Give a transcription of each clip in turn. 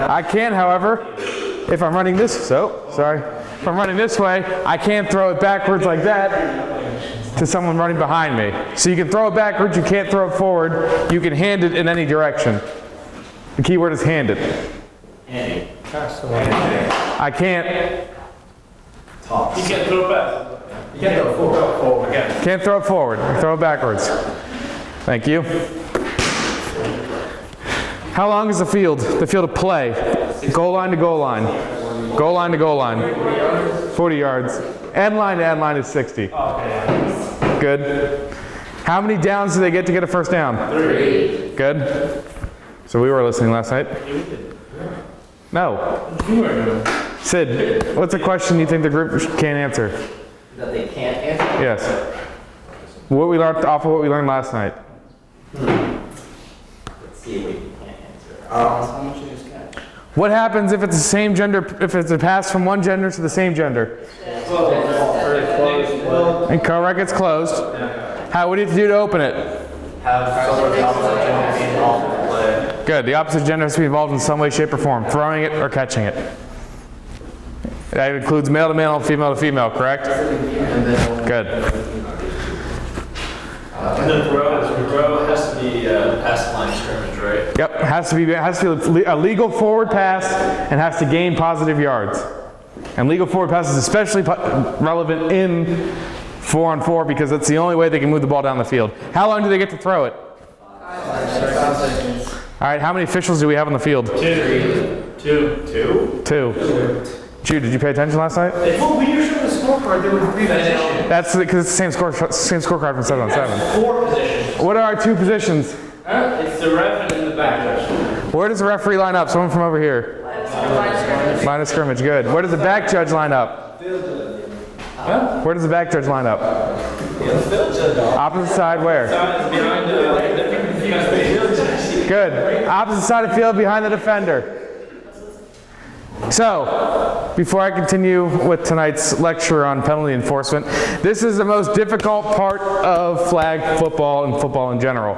I can, however, if I'm running this, if I'm running this way, I can't throw it backwards like that to someone running behind me. So you can throw it backwards, you can't throw it forward, you can hand it in any direction. The key word is hand it. Handy. I can't. You can't throw it back. You can't throw it forward. Can't throw it forward, throw it backwards. Thank you. How long is the field? The field of play. Goal line to goal line. Goal line to goal line. 40 yards. End line to end line is 60. Good. How many downs do they get to get a first down? 3. Good. So we were listening last night? No. Sid, what's a question you think the group can't answer? That they can't answer? Yes. What we learned off of what we learned last night. Let's see if we can't answer. How much you just catch? What happens if it's the same gender, if it's a pass from one gender to the same gender? And correct, it's closed. What do you have to do to open it? Have someone else be involved in the play. Good. The opposite gender has to be involved in some way, shape, or form. Throwing it or catching it. That includes male to male, female to female, correct? Good. And the throw has to be past the line of scrimmage, right? Yep. Has to be a legal forward pass and has to gain positive yards. And legal forward pass is especially relevant in 4-on-4 because that's the only way they can move the ball down the field. How long do they get to throw it? 5 seconds. All right, how many officials do we have on the field? 2. Jude, did you pay attention last night? Well, when you're showing the scorecard, there were 3 positions. That's because it's the same scorecard from 7-on-7. 4 positions. What are our 2 positions? It's the ref and the back judge. Where does the referee line up? Someone from over here. Line of scrimmage, good. Where does the back judge line up? Where does the back judge line up? Opposite side where? Good. Opposite side of field behind the defender. So, before I continue with tonight's lecture on penalty enforcement, this is the most difficult part of flag football and football in general.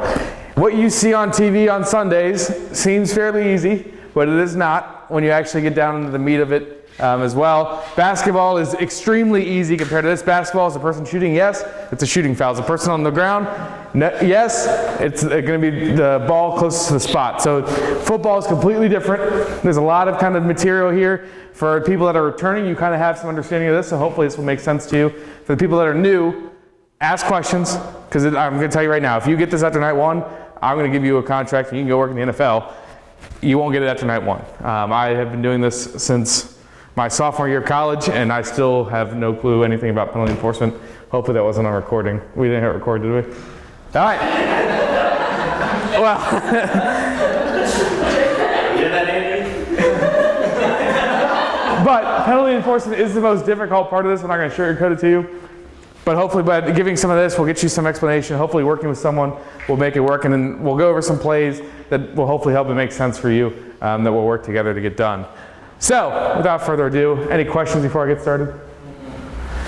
What you see on TV on Sundays seems fairly easy, but it is not when you actually get down into the meat of it as well. Basketball is extremely easy compared to this. Basketball is a person shooting, yes, it's a shooting foul. Is a person on the ground, yes, it's going to be the ball closest to the spot. So football is completely different. There's a lot of kind of material here. For people that are returning, you kind of have some understanding of this, so hopefully this will make sense to you. For the people that are new, ask questions, because I'm going to tell you right now, if you get this after night 1, I'm going to give you a contract and you can go work in the NFL. You won't get it after night 1. I have been doing this since my sophomore year of college, and I still have no clue anything about penalty enforcement. Hopefully that wasn't on recording. We didn't hit record, did we? All right. Well. But penalty enforcement is the most difficult part of this. I'm not going to sugarcoat it to you. But hopefully by giving some of this, we'll get you some explanation. Hopefully working with someone will make it work, and then we'll go over some plays that will hopefully help it make sense for you that we'll work together to get done. So, without further ado, any questions before I get started?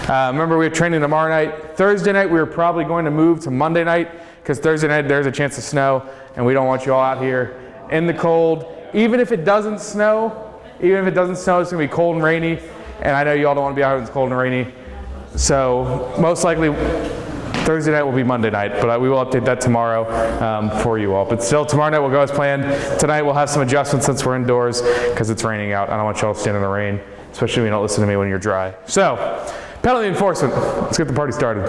Remember, we have training tomorrow night. Thursday night, we were probably going to move to Monday night because Thursday night there's a chance of snow, and we don't want you all out here in the cold. Even if it doesn't snow, it's going to be cold and rainy, and I know you all don't want to be out when it's cold and rainy. So, most likely, Thursday night will be Monday night, but we will update that tomorrow for you all. But still, tomorrow night we'll go as planned. Tonight we'll have some adjustments since we're indoors because it's raining out. I don't want you all to stand in the rain, especially when you don't listen to me when you're dry. So, penalty enforcement. Let's get the party started.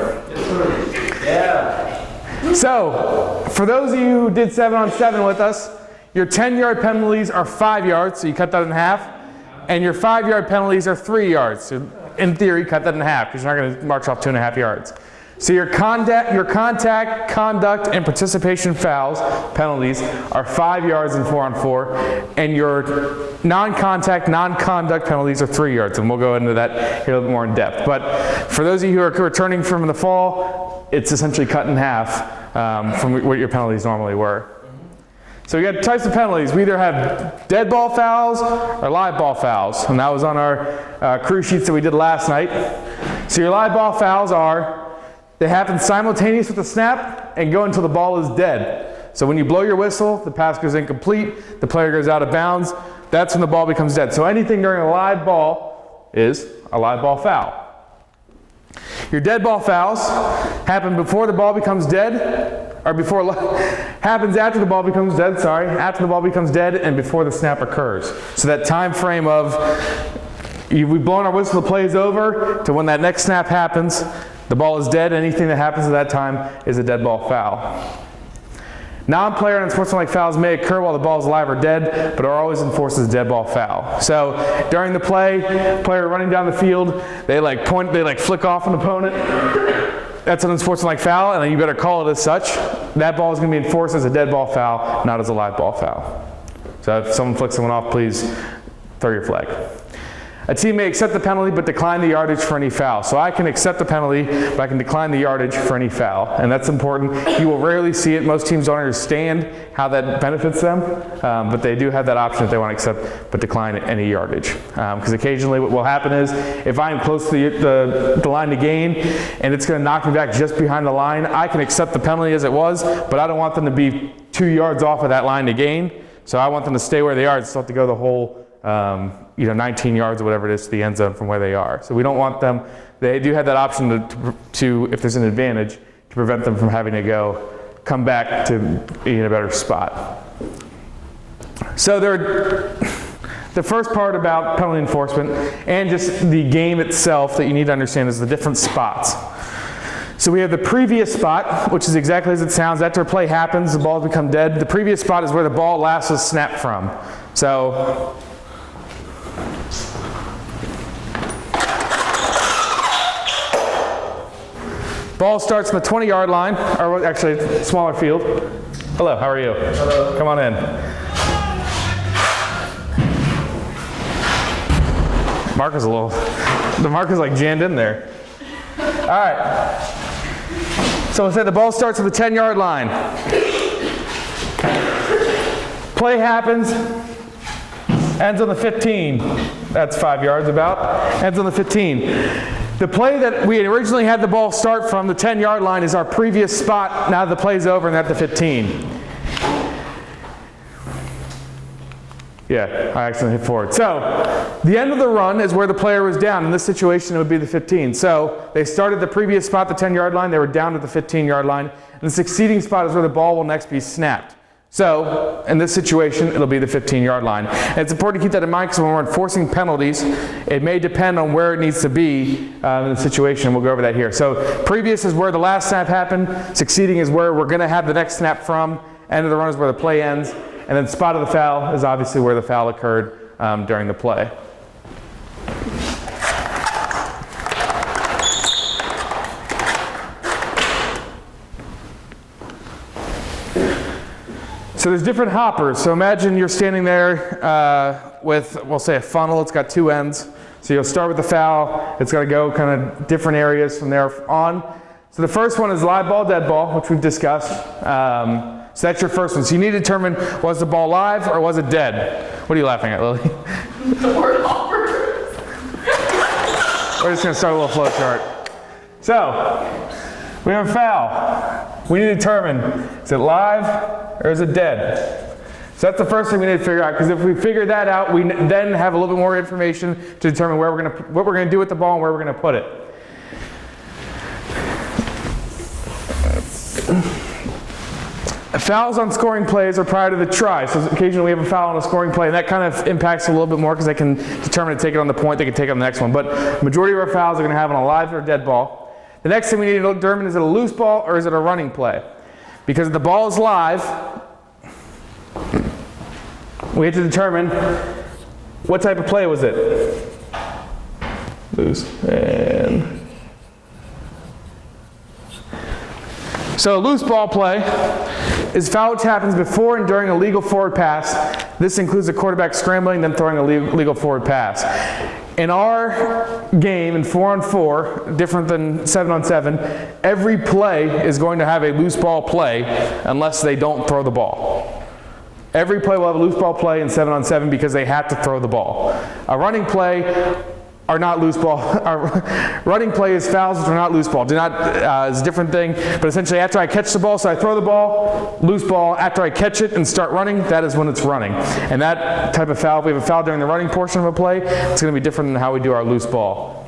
Yeah. So, for those of you who did 7-on-7 with us, your 10-yard penalties are 5 yards, so you cut that in half, and your 5-yard penalties are 3 yards. So, in theory, cut that in half because you're not going to march off 2.5 yards. So your contact, conduct, and participation fouls, penalties, are 5 yards in 4-on-4, and your non-contact, non-conduct penalties are 3 yards, and we'll go into that here a little bit more in depth. But for those of you who are returning from the fall, it's essentially cut in half from what your penalties normally were. So we got types of penalties. We either have dead ball fouls or live ball fouls, and that was on our crew sheets that we did last night. So your live ball fouls they happen simultaneous with the snap and go until the ball is dead. So when you blow your whistle, the pass goes incomplete, the player goes out of bounds. that's when the ball becomes dead. So anything during a live ball is a live ball foul. Your dead ball fouls happen before the ball becomes dead, or happens after the ball becomes dead, after the ball becomes dead and before the snap occurs. So that time frame of we've blown our whistle, the play is over, to when that next snap happens, the ball is dead, anything that happens at that time is a dead ball foul. Non-player and unsportsmanlike fouls may occur while the ball is alive or dead, but are always enforced as a dead ball foul. So during the play, player running down the field, they flick off an opponent. That's an unsportsmanlike foul, and then you better call it as such. That ball is going to be enforced as a dead ball foul, not as a live ball foul. So if someone flicks someone off, please throw your flag. A team may accept the penalty but decline the yardage for any foul. So I can accept the penalty, but I can decline the yardage for any foul. And that's important. You will rarely see it. Most teams don't understand how that benefits them, but they do have that option if they want to accept but decline any yardage. Because occasionally what will happen is if I am close to the line to gain and it's going to knock me back just behind the line, I can accept the penalty as it was, but I don't want them to be 2 yards off of that line to gain. So I want them to stay where they are and still have to go the whole 19 yards or whatever it is to the end zone from where they are. So we don't want them, they do have that option to if there's an advantage, to prevent them from having to come back to be in a better spot. So the first part about penalty enforcement and just the game itself that you need to understand is the different spots. So we have the previous spot, which is exactly as it sounds. After a play happens, the ball has become dead. The previous spot is where the ball last was snapped from. So ball starts on the 20-yard line, or actually smaller field. Hello, how are you? Hello. Come on in. The mark is like jammed in there. All right. So we'll say the ball starts at the 10-yard line. Play happens, ends on the 15. That's 5 yards about. Ends on the 15. The play that we originally had the ball start from, the 10-yard line, is our previous spot. Now the play's over and at the 15. Yeah, I accidentally hit forward. So the end of the run is where the player was down. In this situation, it would be the 15. So they started the previous spot, the 10-yard line. They were down to the 15-yard line. And the succeeding spot is where the ball will next be snapped. So in this situation, it'll be the 15-yard line. And it's important to keep that in mind because when we're enforcing penalties, it may depend on where it needs to be in the situation. We'll go over that here. So previous is where the last snap happened. Succeeding is where we're going to have the next snap from. End of the run is where the play ends. And then spot of the foul is obviously where the foul occurred during the play. So there's different hoppers. So imagine you're standing there with, we'll say, a funnel. It's got two ends. So you'll start with the foul. It's got to go kind of different areas from there on. So the first one is live ball, dead ball, which we've discussed. So that's your first one. So you need to determine, was the ball live or was it dead? What are you laughing at, Lily? The word hoppers. We're just going to start a little flow chart. So we have a foul. We need to determine, is it live or is it dead? So that's the first thing we need to figure out, because if we figure that out, we then have a little bit more information to determine what we're going to do with the ball and where we're going to put it. Fouls on scoring plays are prior to the try. So occasionally we have a foul on a scoring play, and that kind of impacts a little bit more because they can determine to take it on the point, they can take it on the next one. But the majority of our fouls are going to have on a live or dead ball. The next thing we need to determine, is it a loose ball or is it a running play? Because if the ball is live, we have to determine what type of play was it. Loose. And so a loose ball play is foul which happens before and during a legal forward pass. This includes the quarterback scrambling, then throwing a legal forward pass. In our game, in 4-on-4, different than 7-on-7, every play is going to have a loose ball play unless they don't throw the ball. Every play will have a loose ball play in 7-on-7 because they have to throw the ball. A running play are not loose ball. Running play is fouls which are not loose ball. Do not is a different thing. But essentially, after I catch the ball, so I throw the ball, loose ball. After I catch it and start running, that is when it's running. And that type of foul, if we have a foul during the running portion of a play, it's going to be different than how we do our loose ball.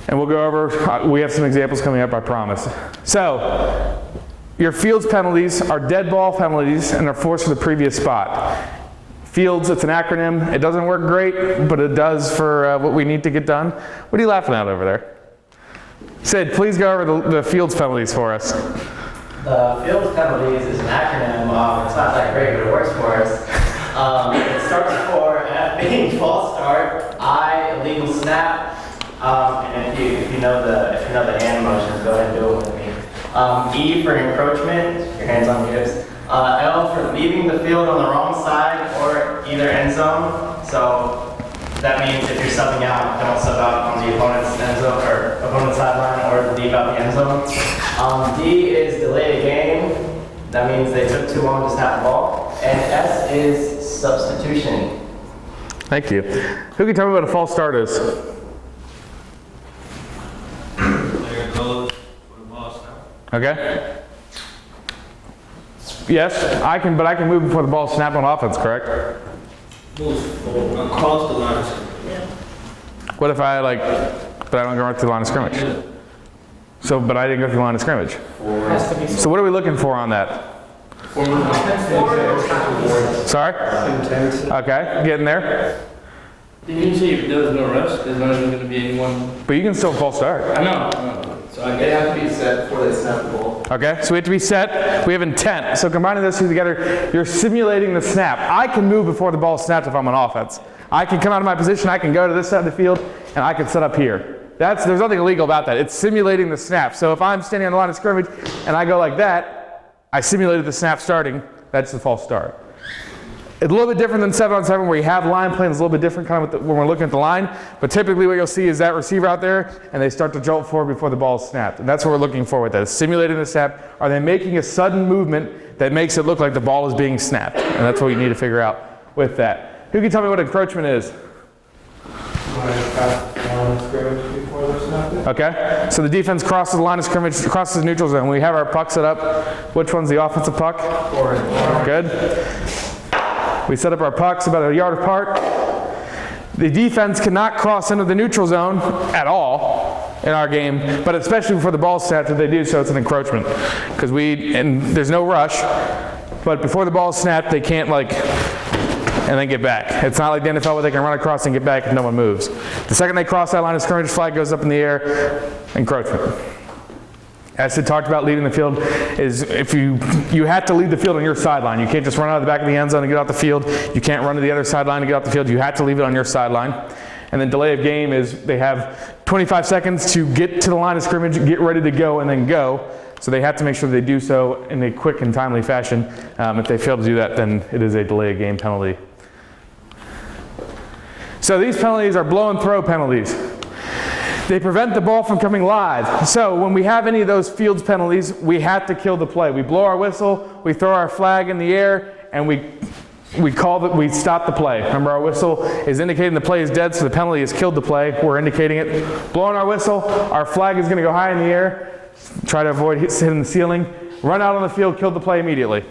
And we'll go over. We have some examples coming up, I promise. So, your fields penalties are dead ball penalties and are forced for the previous spot. Fields, it's an acronym. It doesn't work great, but it does for what we need to get done. What are you laughing at over there? Sid, please go over the fields penalties for us. The field penalties is an acronym. It's not that great, but it works for us. It starts for F being false start, I illegal snap, and if you know the hand motions, go ahead and do it with me. E for encroachment, your hands on your hips. L for leaving the field on the wrong side or either end zone. So that means if you're subbing out, don't sub out on the opponent's end zone or opponent's sideline or leave out the end zone. D is delay a game. That means they took too long to snap the ball. And S is substitution. Thank you. Who can tell me what a false start is? Player goes for the ball snap. Okay. Yes, I can, but I can move before the ball snapped on offense, correct? Moves across the line. What if I but I don't go right through the line of scrimmage? So, but I didn't go through the line of scrimmage. So what are we looking for on that? Sorry? Okay, getting there. Didn't you say if there was no rush, there's not even going to be anyone? But you can still false start. I know. So I They guess. have to be set before they snap the ball. Okay, so we have to be set. We have intent. So combining those two together, you're simulating the snap. I can move before the ball is snapped if I'm on offense. I can come out of my position, I can go to this side of the field, and I can set up here. There's nothing illegal about that. It's simulating the snap. So if I'm standing on the line of scrimmage and I go like that, I simulated the snap starting. That's the false start. It's a little bit different than 7-on-7 where you have line play. It's a little bit different kind of when we're looking at the line. But typically what you'll see is that receiver out there and they start to jolt forward before the ball is snapped. And that's what we're looking for with that. Is simulating the snap. Are they making a sudden movement that makes it look like the ball is being snapped? And that's what you need to figure out with that. Who can tell me what encroachment is? Okay, so the defense crosses the line of scrimmage, crosses the neutral zone. We have our puck set up. Which one's the offensive puck? Good. We set up our pucks about a yard apart. The defense cannot cross into the neutral zone at all in our game, but especially before the ball snapped, if they do so, it's an encroachment. Because there's no rush, but before the ball is snapped, they can't and then get back. It's not like the NFL where they can run across and get back if no one moves. The second they cross that line of scrimmage, flag goes up in the air, encroachment. As Sid talked about leaving the field, is if you have to leave the field on your sideline. You can't just run out of the back of the end zone and get out the field. You can't run to the other sideline and get out the field. You have to leave it on your sideline. And then delay of game is they have 25 seconds to get to the line of scrimmage, get ready to go, and then go. So they have to make sure they do so in a quick and timely fashion. If they fail to do that, then it is a delay of game penalty. So these penalties are blow and throw penalties. They prevent the ball from coming live. So when we have any of those fields penalties, we have to kill the play. We blow our whistle, we throw our flag in the air, and we stop the play. Remember, our whistle is indicating the play is dead, so the penalty has killed the play. We're indicating it. Blowing our whistle, our flag is going to go high in the air, try to avoid hitting the ceiling, run out on the field, kill the play immediately.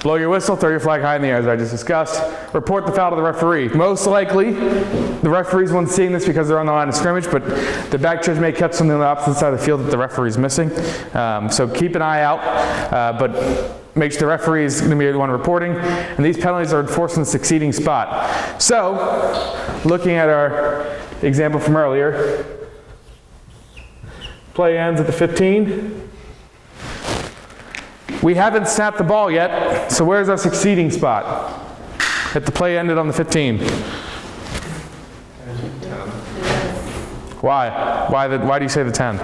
Blow your whistle, throw your flag high in the air, as I just discussed. Report the foul to the referee. Most likely, the referee's one seeing this because they're on the line of scrimmage, but the back judge may catch something on the opposite side of the field that the referee's missing. So keep an eye out, but make sure the referee is going to be the one reporting. And these penalties are enforced in the succeeding spot. So, looking at our example from earlier, play ends at the 15. We haven't snapped the ball yet, so where's our succeeding spot? If the play ended on the 15. Why? Why do you say the 10?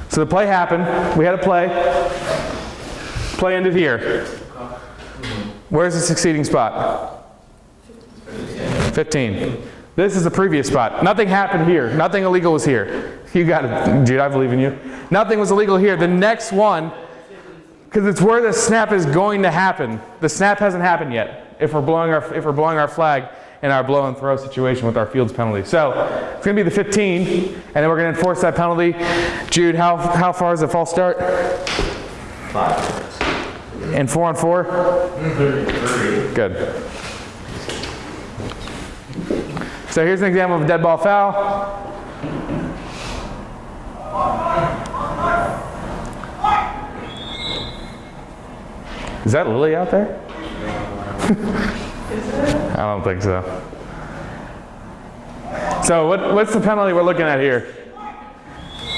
So the play happened. We had a play. Play ended here. Where's the succeeding spot? 15. This is the previous spot. Nothing happened here. Nothing illegal was here. You got it, Jude. I believe in you. Nothing was illegal here. The next one, because it's where the snap is going to happen. The snap hasn't happened yet if we're blowing our flag in our blow and throw situation with our fields penalty. So it's going to be the 15, and then we're going to enforce that penalty. Jude, how far is the false start? 5. And 4 on 4? 30. Good. So here's an example of a dead ball foul. Is that Lily out there? I don't think so. So what's the penalty we're looking at here?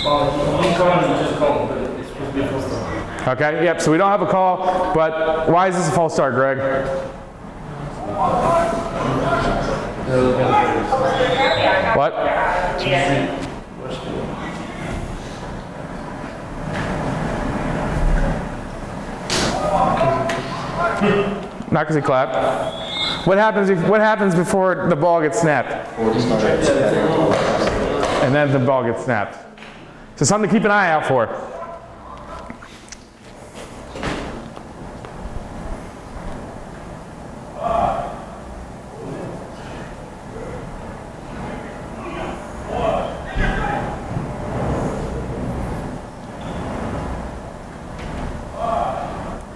Well, you just call but it's supposed to be a false start. Okay, yep, so we don't have a call, but why is this a false start, Greg? What? Not because he clapped. What happens before the ball gets snapped? And then the ball gets snapped. So something to keep an eye out for.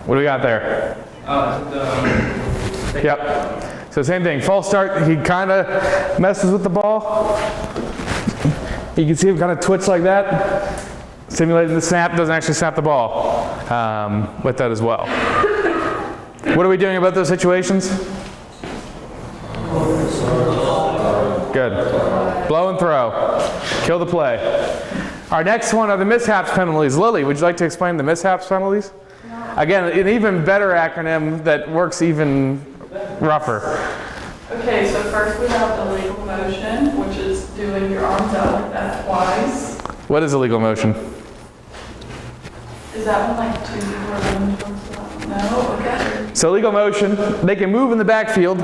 What do we got there? Yep. So same thing. False start, he kind of messes with the ball. You can see him kind of twitch like that. Simulating the snap, doesn't actually snap the ball with that as well. What are we doing about those situations? Good. Blow and throw. Kill the play. Our next one are the mishaps penalties. Lily, would you like to explain the mishaps penalties? Again, an even better acronym that works even rougher. Okay, so first we have illegal motion, which is doing your arms out like that twice. What is illegal motion? Is that when like 2 people are running towards the No? Okay. So illegal motion, they can move in the backfield,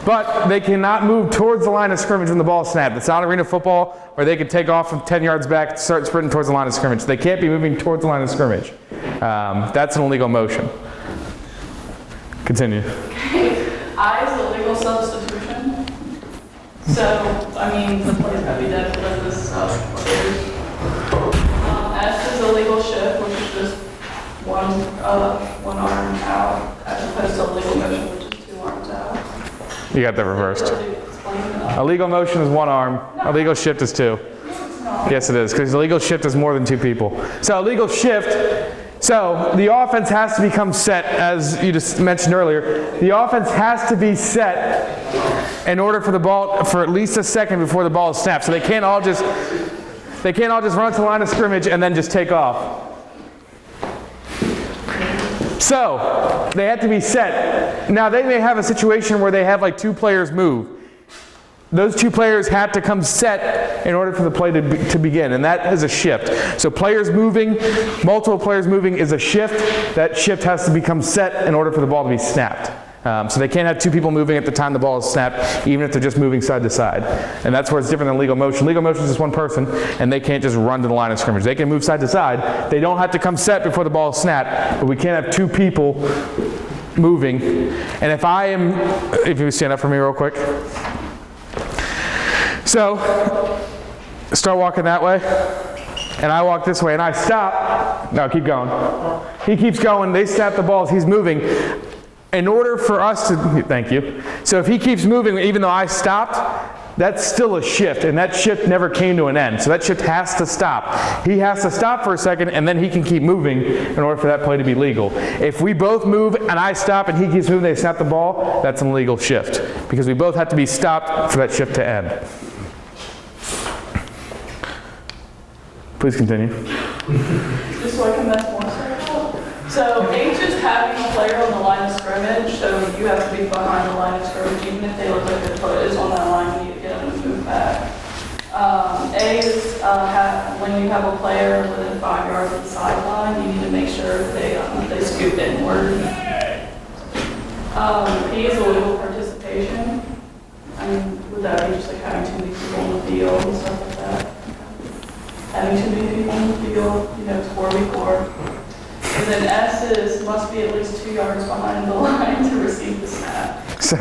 but they cannot move towards the line of scrimmage when the ball is snapped. It's not arena football where they can take off from 10 yards back and start sprinting towards the line of scrimmage. They can't be moving towards the line of scrimmage. That's an illegal motion. Continue. I is illegal substitution. So, I mean, the play's gotta be dead for this players. S is illegal shift, which is just one arm out, as opposed to illegal motion, which is 2 arms out. You got that reversed. Explain that. Illegal motion is 1 arm. Illegal shift is 2. Yes, it is, because illegal shift is more than 2 people. So illegal shift, so the offense has to become set, as you just mentioned earlier. The offense has to be set in order for the ball, for at least a second before the ball is snapped. So they can't all just run to the line of scrimmage and then just take off. So they have to be set. Now they may have a situation where they have like 2 players move. Those 2 players have to come set in order for the play to begin, and that is a shift. So players moving, multiple players moving is a shift. That shift has to become set in order for the ball to be snapped. So they can't have 2 people moving at the time the ball is snapped, even if they're just moving side to side. And that's where it's different than legal motion. Legal motion is just 1 person, and they can't just run to the line of scrimmage. They can move side to side. They don't have to come set before the ball is snapped, but we can't have 2 people moving. And if you stand up for me real quick. So, start walking that way, and I walk this way, and I stop. No, keep going. He keeps going, they snap the balls, he's moving. In order for us to, thank you. So if he keeps moving, even though I stopped, that's still a shift, and that shift never came to an end. So that shift has to stop. He has to stop for a second, and then he can keep moving in order for that play to be legal. If we both move, and I stop, and he keeps moving, they snap the ball, that's an illegal shift. Because we both have to be stopped for that shift to end. Please continue. Just so I can mess more stuff up. So H is having a player on the line of scrimmage, so you have to be behind the line of scrimmage, even if they look like their foot is on that line, you need to get them to move back. A is when you have a player within 5 yards of the sideline, you need to make sure they scoop inward. P is illegal participation. I mean, would that be just like having too many people on the field and stuff like that? Having too many people in the field, it's 4v4. Is then S is must be at least 2 yards behind the line to receive the snap. So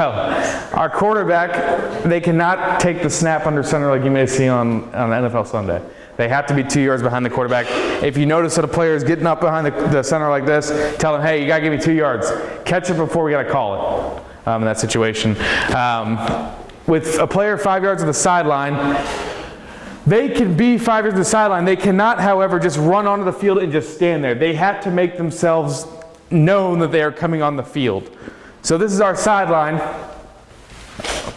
our quarterback, they cannot take the snap under center like you may see on NFL Sunday. They have to be 2 yards behind the quarterback. If you notice that a player is getting up behind the center like this, tell them, hey, you gotta give me 2 yards. Catch it before we gotta call it in that situation. With a player 5 yards to the sideline, they can be 5 yards to the sideline. They cannot, however, just run onto the field and just stand there. They have to make themselves known that they are coming on the field. So this is our sideline.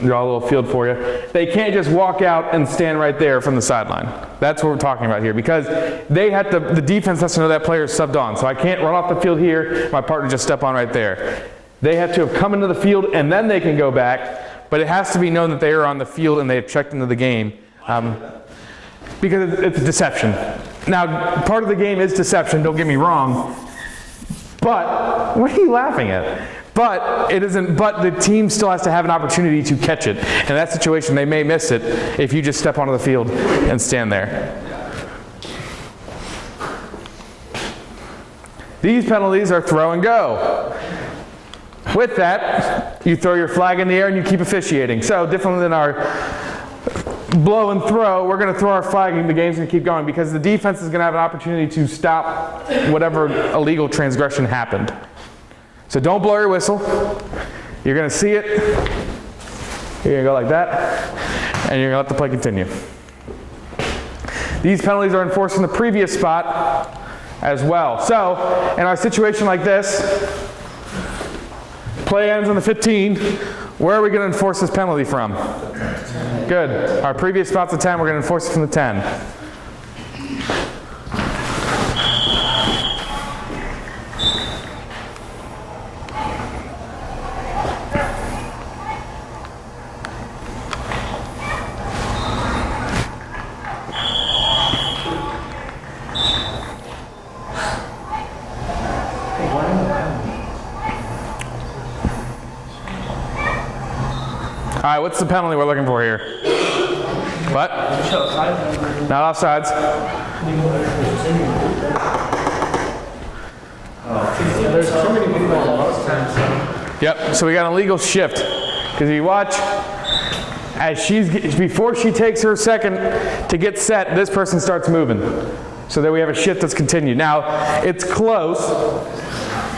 Draw a little field for you. They can't just walk out and stand right there from the sideline. That's what we're talking about here, because they have to, the defense has to know that player is subbed on. So I can't run off the field here, my partner just step on right there. They have to have come into the field and then they can go back, but it has to be known that they are on the field and they have checked into the game. Because it's deception. Now, part of the game is deception, don't get me wrong, but what are you laughing at? But it isn't, but the team still has to have an opportunity to catch it. In that situation, they may miss it if you just step onto the field and stand there. These penalties are throw and go. With that, you throw your flag in the air and you keep officiating. So different than our blow and throw, we're going to throw our flag and the game's going to keep going because the defense is going to have an opportunity to stop whatever illegal transgression happened. So don't blow your whistle. You're going to see it. You're going to go like that. And you're going to let the play continue. These penalties are enforced in the previous spot as well. So in our situation like this, play ends on the 15. Where are we going to enforce this penalty from? Good. Our previous spot's the 10. We're going to enforce it from the 10. All right, what's the penalty we're looking for here? What? Not offsides. There's too many people on most times. Yep, so we got an illegal shift. Because if you watch, as before she takes her second to get set, this person starts moving. So then we have a shift that's continued. Now, it's close.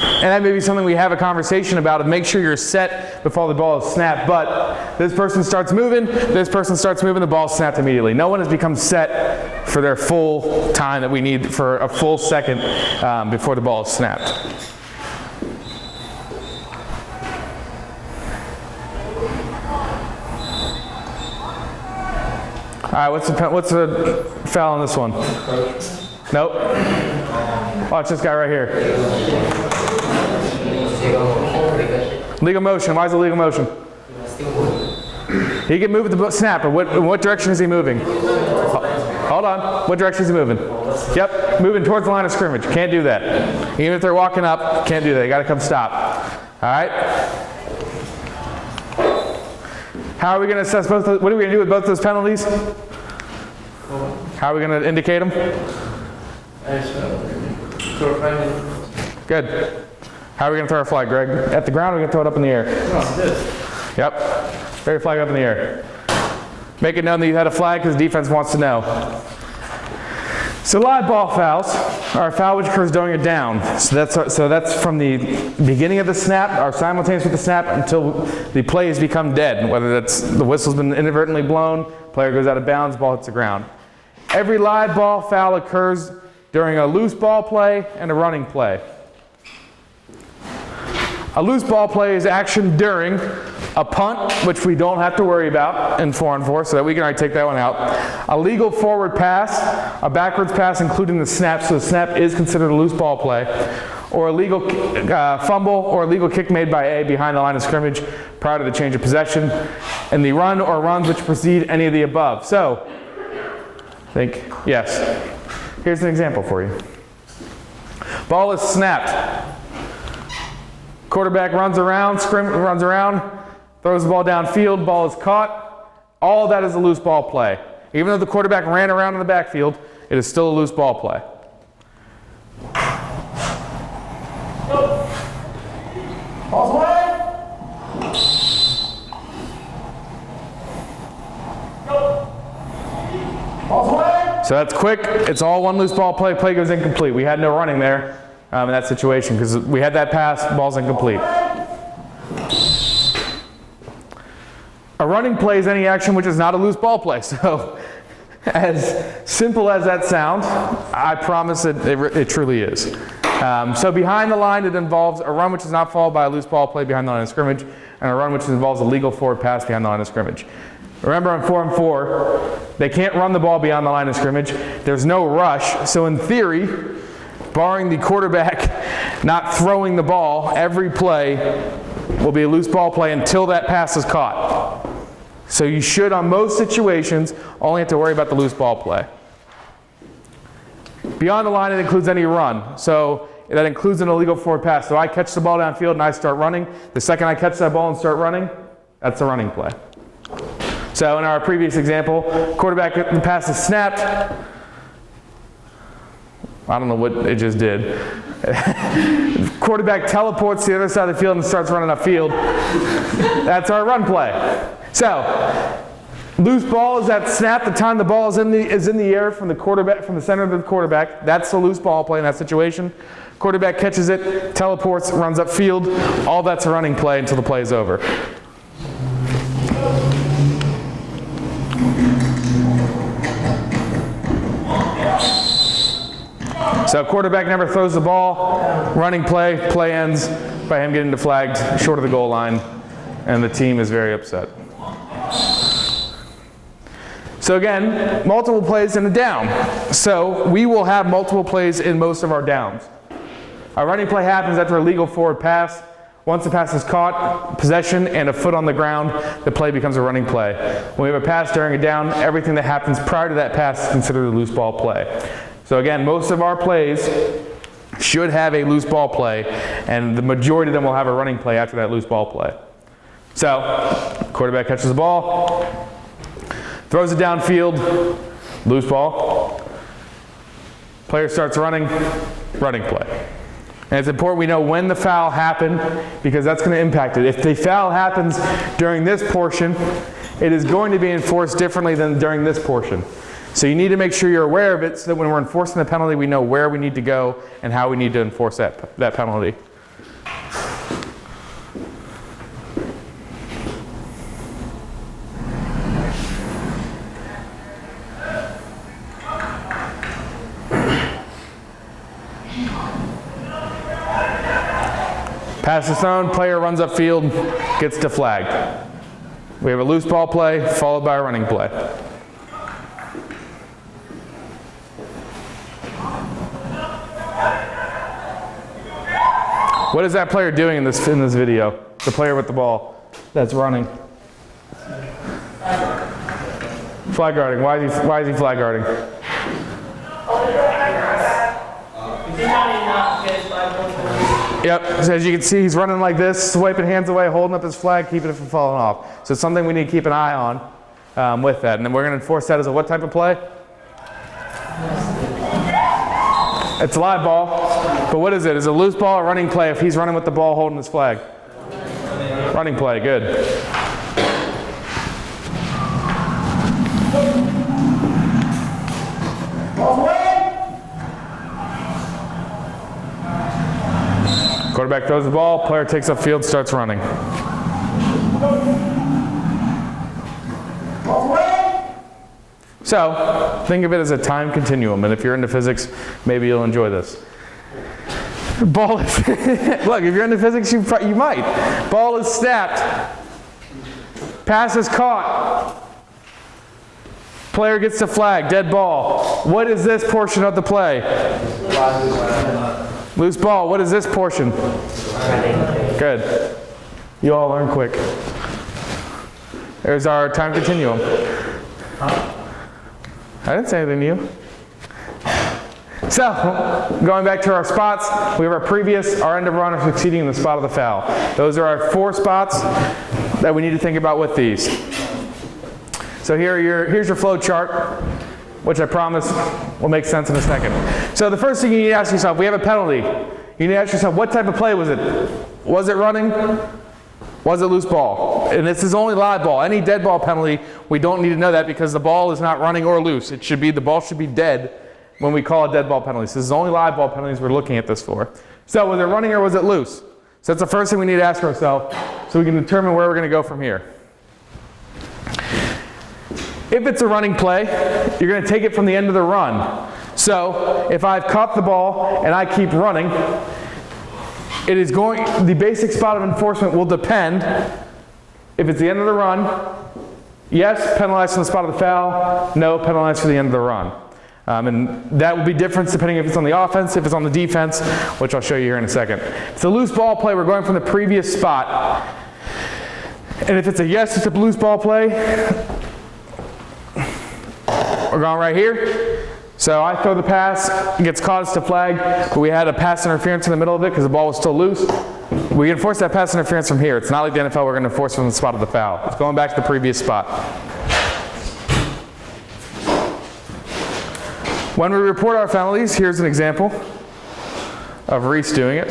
And that may be something we have a conversation about, and make sure you're set before the ball is snapped. But this person starts moving, the ball is snapped immediately. No one has become set for their full time that we need for a full second before the ball is snapped. All right, what's the foul on this one? Nope. Watch this guy right here. Legal motion. Why is it legal motion? He can move with the snap, but what direction is he moving? Hold on. What direction is he moving? Yep, moving towards the line of scrimmage. Can't do that. Even if they're walking up, can't do that. You got to come stop. All right? How are we going to assess both? What are we going to do with both those penalties? How are we going to indicate them? Good. How are we going to throw our flag, Greg? At the ground, or are we going to throw it up in the air? Yep. Throw your flag up in the air. Make it known that you had a flag because the defense wants to know. So live ball fouls are a foul which occurs during a down. So that's from the beginning of the snap, or simultaneous with the snap, until the play has become dead. Whether that's the whistle's been inadvertently blown, player goes out of bounds, ball hits the ground. Every live ball foul occurs during a loose ball play and a running play. A loose ball play is action during a punt, which we don't have to worry about in 4-on-4, so that we can already take that one out. A legal forward pass, a backwards pass including the snap, so the snap is considered a loose ball play, or a legal fumble or a legal kick made by A behind the line of scrimmage prior to the change of possession, and the run or runs which precede any of the above. So, yes. Here's an example for you. Ball is snapped. Quarterback runs around, throws the ball downfield, ball is caught. All that is a loose ball play. Even though the quarterback ran around in the backfield, it is still a loose ball play. Ball's away. Ball's away. So that's quick. It's all one loose ball play. Play goes incomplete. We had no running there in that situation because we had that pass. Ball's incomplete. A running play is any action which is not a loose ball play. So as simple as that sounds, I promise it truly is. So behind the line, it involves a run which is not followed by a loose ball play behind the line of scrimmage, and a run which involves a legal forward pass behind the line of scrimmage. Remember on 4-on-4, they can't run the ball beyond the line of scrimmage. There's no rush. So in theory, barring the quarterback not throwing the ball, every play will be a loose ball play until that pass is caught. So you should, on most situations, only have to worry about the loose ball play. Beyond the line, it includes any run. So that includes an illegal forward pass. So I catch the ball downfield and I start running. The second I catch that ball and start running, that's a running play. So in our previous example, quarterback, the pass is snapped. I don't know what it just did. Quarterback teleports to the other side of the field and starts running upfield. That's our run play. So loose ball is that snap. The time the ball is in the air from the quarterback, from the center of the quarterback. That's the loose ball play in that situation. Quarterback catches it, teleports, runs upfield. All that's a running play until the play is over. So quarterback never throws the ball. Running play ends by him getting deflagged short of the goal line, and the team is very upset. So again, multiple plays in a down. So we will have multiple plays in most of our downs. A running play happens after a legal forward pass. Once the pass is caught, possession, and a foot on the ground, the play becomes a running play. When we have a pass during a down, everything that happens prior to that pass is considered a loose ball play. So again, most of our plays should have a loose ball play, and the majority of them will have a running play after that loose ball play. So, quarterback catches the ball, throws it downfield, loose ball. Player starts running, running play. And it's important we know when the foul happened because that's going to impact it. If the foul happens during this portion, it is going to be enforced differently than during this portion. So you need to make sure you're aware of it so that when we're enforcing the penalty, we know where we need to go and how we need to enforce that penalty. Pass is thrown, player runs upfield, gets deflagged. We have a loose ball play followed by a running play. What is that player doing in this video? The player with the ball that's running. Flag guarding. Why is he flag guarding? Yep, so as you can see, he's running like this, swiping hands away, holding up his flag, keeping it from falling off. So it's something we need to keep an eye on with that. And then we're going to enforce that as a what type of play? It's a live ball. But what is it? Is it a loose ball or running play if he's running with the ball holding his flag? Running play, good. Quarterback throws the ball, player takes up field, starts running. So, think of it as a time continuum, and if you're into physics, maybe you'll enjoy this. Ball is, look, if you're into physics, you might. Ball is snapped. Pass is caught. Player gets the flag, dead ball. What is this portion of the play? Loose ball, what is this portion? Good. You all learn quick. There's our time continuum. I didn't say anything to you. So, going back to our spots, we have our end of run or succeeding in the spot of the foul. Those are our 4 spots that we need to think about with these. So here's your flow chart, which I promise will make sense in a second. So the first thing you need to ask yourself, we have a penalty. You need to ask yourself, what type of play was it? Was it running? Was it loose ball? And this is only live ball. Any dead ball penalty, we don't need to know that because the ball is not running or loose. It should be, the ball should be dead when we call a dead ball penalty. So this is only live ball penalties we're looking at this for. So was it running or was it loose? So that's the first thing we need to ask ourselves so we can determine where we're going to go from here. If it's a running play, you're going to take it from the end of the run. So if I've caught the ball and I keep running, it is going, the basic spot of enforcement will depend. If it's the end of the run, yes, penalized from the spot of the foul, no, penalized for the end of the run. And that will be different depending if it's on the offense, if it's on the defense, which I'll show you here in a second. If it's a loose ball play, we're going from the previous spot. And if it's a yes, it's a loose ball play, we're going right here. So I throw the pass, it gets caught, it's a flag, but we had a pass interference in the middle of it because the ball was still loose. We enforce that pass interference from here. It's not like the NFL, we're going to enforce from the spot of the foul. It's going back to the previous spot. When we report our penalties, here's an example of Reese doing it.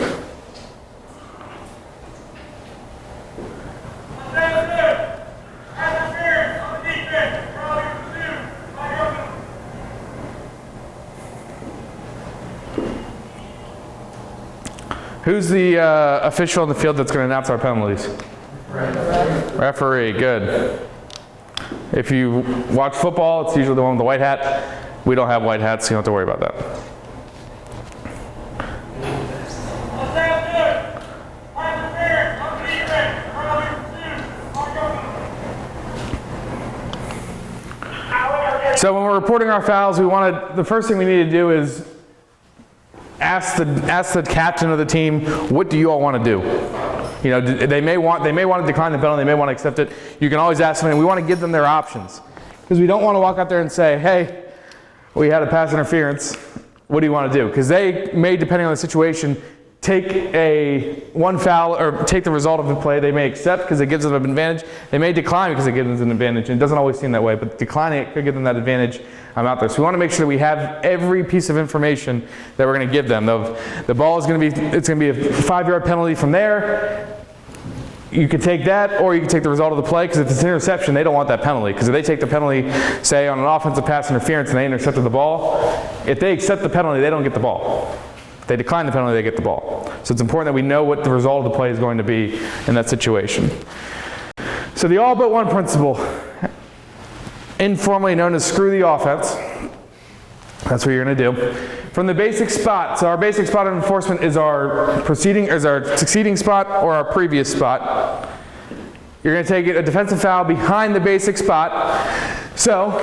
Who's the official in the field that's going to announce our penalties? Referee, good. If you watch football, it's usually the one with the white hat. We don't have white hats, so you don't have to worry about that. So when we're reporting our fouls, the first thing we need to do is ask the captain of the team, what do you all want to do? You know, they may want to decline the penalty, they may want to accept it. You can always ask them, and we want to give them their options. Because we don't want to walk out there and say, hey, we had a pass interference, what do you want to do? Because they may, depending on the situation, take one foul or take the result of the play. They may accept because it gives them an advantage. They may decline because it gives them an advantage. And it doesn't always seem that way, but declining it could give them that advantage out there. So we want to make sure that we have every piece of information that we're going to give them. The ball is going to be, it's going to be a 5-yard penalty from there. You can take that, or you can take the result of the play, because if it's an interception, they don't want that penalty. Because if they take the penalty, say on an offensive pass interference and they intercepted the ball, if they accept the penalty, they don't get the ball. If they decline the penalty, they get the ball. So it's important that we know what the result of the play is going to be in that situation. So the all but one principle, informally known as screw the offense, that's what you're going to do. From the basic spot, so our basic spot of enforcement is our succeeding spot or our previous spot. You're going to take a defensive foul behind the basic spot. So,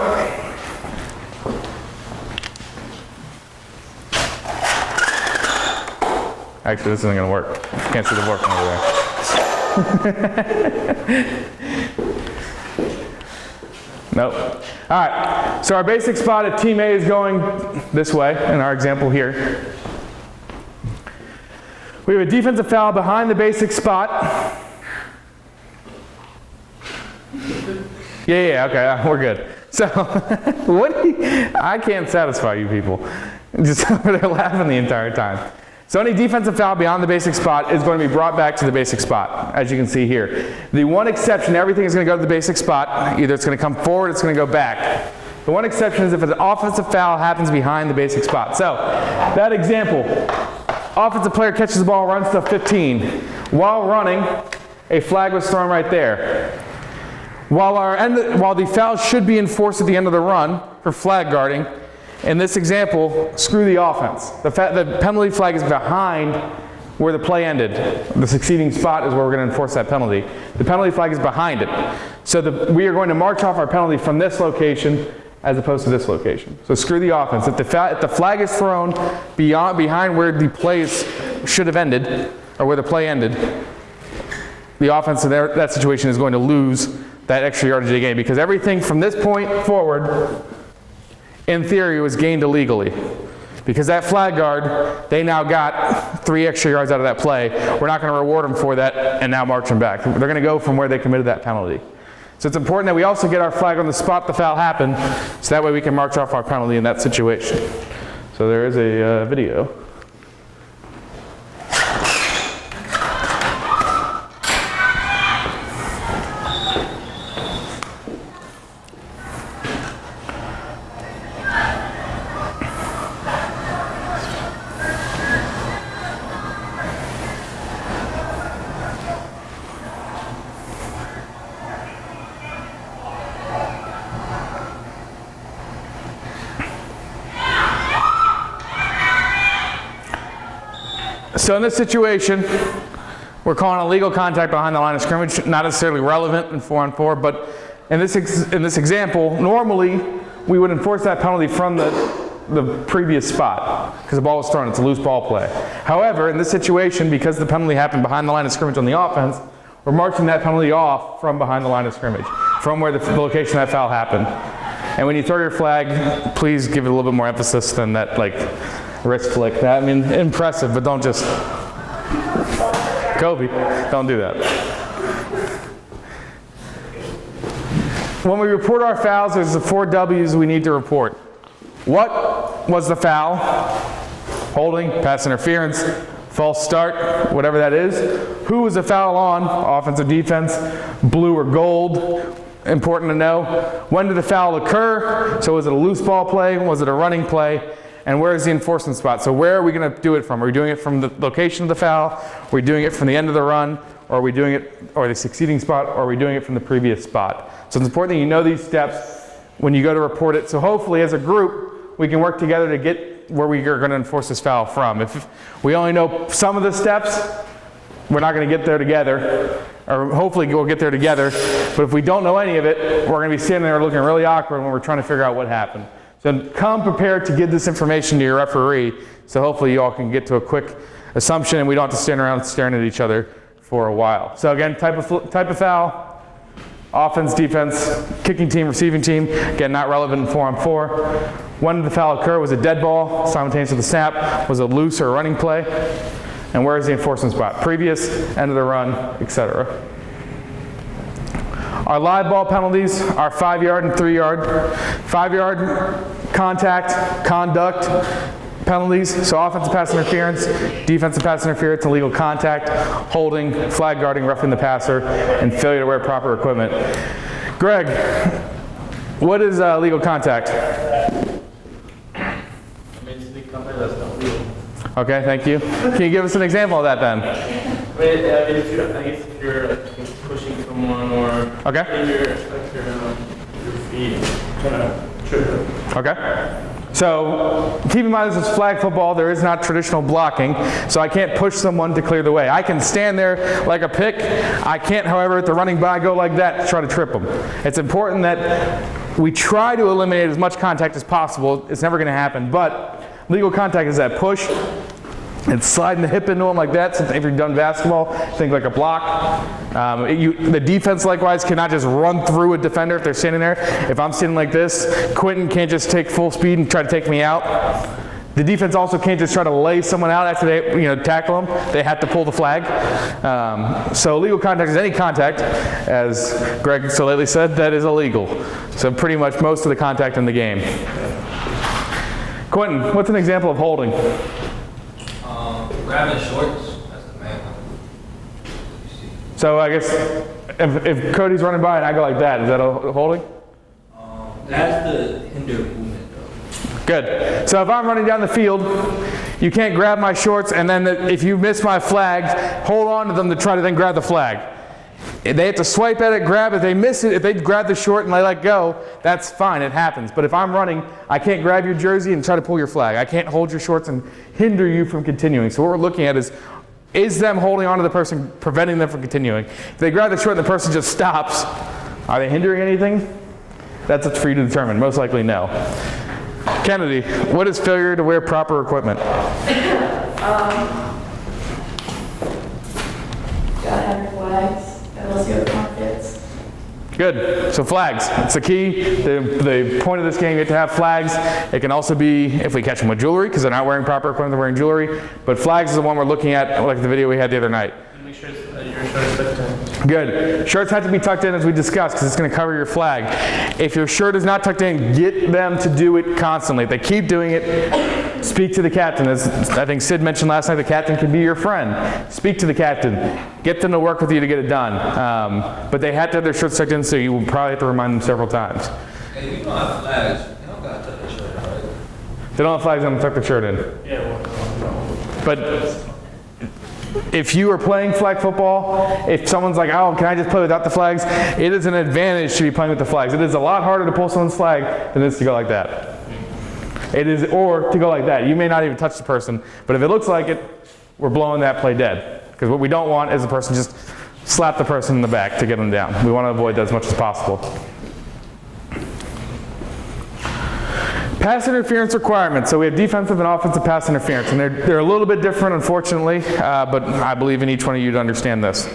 actually, this isn't going to work. Can't see the board from over there. Nope. All right, so our basic spot at team A is going this way in our example here. We have a defensive foul behind the basic spot. Yeah, okay, we're good. So, I can't satisfy you people. Just over there laughing the entire time. So any defensive foul beyond the basic spot is going to be brought back to the basic spot, as you can see here. The one exception, everything is going to go to the basic spot. Either it's going to come forward, it's going to go back. The one exception is if an offensive foul happens behind the basic spot. So, that example, offensive player catches the ball, runs to 15. While running, a flag was thrown right there. While the foul should be enforced at the end of the run for flag guarding, in this example, screw the offense. The penalty flag is behind where the play ended. The succeeding spot is where we're going to enforce that penalty. The penalty flag is behind it. So we are going to march off our penalty from this location as opposed to this location. So screw the offense. If the flag is thrown behind where the play should have ended, or where the play ended, the offense in that situation is going to lose that extra yardage they gained, because everything from this point forward, in theory, was gained illegally. Because that flag guard, they now got 3 extra yards out of that play. We're not going to reward them for that and now march them back. They're going to go from where they committed that penalty. So it's important that we also get our flag on the spot the foul happened, so that way we can march off our penalty in that situation. So there is a video. So in this situation, we're calling illegal contact behind the line of scrimmage, not necessarily relevant in 4-on-4, but in this example, normally we would enforce that penalty from the previous spot because the ball was thrown. It's a loose ball play. However, in this situation, because the penalty happened behind the line of scrimmage on the offense, we're marching that penalty off from behind the line of scrimmage, from where the location that foul happened. And when you throw your flag, please give it a little bit more emphasis than that, like, wrist flick. I mean, impressive, but don't just, Kobe, don't do that. When we report our fouls, there's the 4 W's we need to report. What was the foul? Holding, pass interference, false start, whatever that is. Who was the foul on? Offense or defense, blue or gold. Important to know. When did the foul occur? So was it a loose ball play? Was it a running play? And where is the enforcement spot? So where are we going to do it from? Are we doing it from the location of the foul? Are we doing it from the end of the run? Or are we doing it, or the succeeding spot? Or are we doing it from the previous spot? So it's important that you know these steps when you go to report it. So hopefully as a group, we can work together to get where we are going to enforce this foul from. If we only know some of the steps, we're not going to get there together. Or hopefully we'll get there together. But if we don't know any of it, we're going to be sitting there looking really awkward when we're trying to figure out what happened. So come prepared to give this information to your referee. So hopefully you all can get to a quick assumption and we don't have to stand around staring at each other for a while. So again, type of foul, offense, defense, kicking team, receiving team. Again, not relevant in 4-on-4. When did the foul occur? Was it dead ball, simultaneous with the snap? Was it loose or a running play? And where is the enforcement spot? Previous, end of the run, etc. Our live ball penalties are 5-yard and 3-yard. 5-yard contact, conduct penalties. So offensive pass interference, defensive pass interference, illegal contact, holding, flag guarding, roughing the passer, and failure to wear proper equipment. Greg, what is legal contact? Basically, contact that's not legal. Okay, thank you. Can you give us an example of that then? If you're like, pushing someone or Okay. your feet, trying to trip them. Okay. So keep in mind this is flag football. There is not traditional blocking, so I can't push someone to clear the way. I can stand there like a pick. I can't, however, at the running by go like that to try to trip them. It's important that we try to eliminate as much contact as possible. It's never going to happen, but legal contact is that push. It's sliding the hip into them like that. So if you've done basketball, think like a block. The defense likewise cannot just run through a defender if they're standing there. If I'm standing like this, Quentin can't just take full speed and try to take me out. The defense also can't just try to lay someone out after they tackle them. They have to pull the flag. So illegal contact is any contact, as Greg so lately said, that is illegal. So pretty much most of the contact in the game. Quentin, what's an example of holding? Grabbing shorts, that's the main one. So I guess if Cody's running by and I go like that, is that a holding? That's the hinder movement though. Good. So if I'm running down the field, you can't grab my shorts and then if you miss my flags, hold on to them to try to then grab the flag. They have to swipe at it, grab it. They miss it. If they grab the short and they let go, that's fine. It happens. But if I'm running, I can't grab your jersey and try to pull your flag. I can't hold your shorts and hinder you from continuing. So what we're looking at is them holding on to the person, preventing them from continuing. If they grab the short and the person just stops, are they hindering anything? That's up for you to determine. Most likely no. Kennedy, what is failure to wear proper equipment? Gotta have your flags, unless you have pockets. Good. So flags. It's the key. The point of this game, you have to have flags. It can also be if we catch them with jewelry, because they're not wearing proper equipment, they're wearing jewelry. But flags is the one we're looking at, like the video we had the other night. Make sure your shirt is tucked in. Good. Shirts have to be tucked in as we discussed, because it's going to cover your flag. If your shirt is not tucked in, get them to do it constantly. If they keep doing it, speak to the captain. As I think Sid mentioned last night, the captain can be your friend. Speak to the captain. Get them to work with you to get it done. But they have to have their shirts tucked in, so you will probably have to remind them several times. Hey, we don't have flags. They don't gotta tuck their shirt, right? They don't have flags, they don't tuck their shirt in. Yeah, well, But if you are playing flag football, if someone's like, oh, can I just play without the flags? It is an advantage to be playing with the flags. It is a lot harder to pull someone's flag than it is to go like that. It is, or to go like that. You may not even touch the person, but if it looks like it, we're blowing that play dead. Because what we don't want is the person just slap the person in the back to get them down. We want to avoid that as much as possible. Pass interference requirements. So we have defensive and offensive pass interference, and they're a little bit different, unfortunately, but I believe in each one of you to understand this.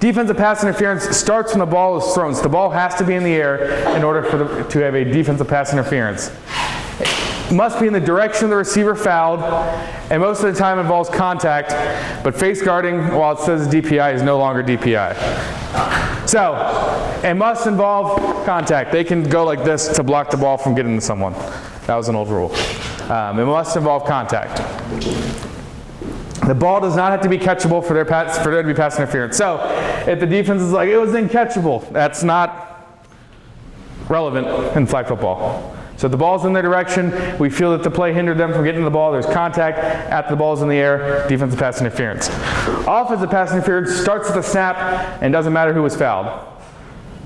Defensive pass interference starts when the ball is thrown. So the ball has to be in the air in order to have a defensive pass interference. It must be in the direction of the receiver fouled, and most of the time involves contact, but face guarding, while it says DPI, is no longer DPI. So, it must involve contact. They can go like this to block the ball from getting to someone. That was an old rule. It must involve contact. The ball does not have to be catchable for there to be pass interference. So, if the defense is like, it was incatchable, that's not relevant in flag football. So if the ball's in their direction, we feel that the play hindered them from getting to the ball, there's contact, after the ball's in the air, defensive pass interference. Offensive pass interference starts at the snap and doesn't matter who was fouled.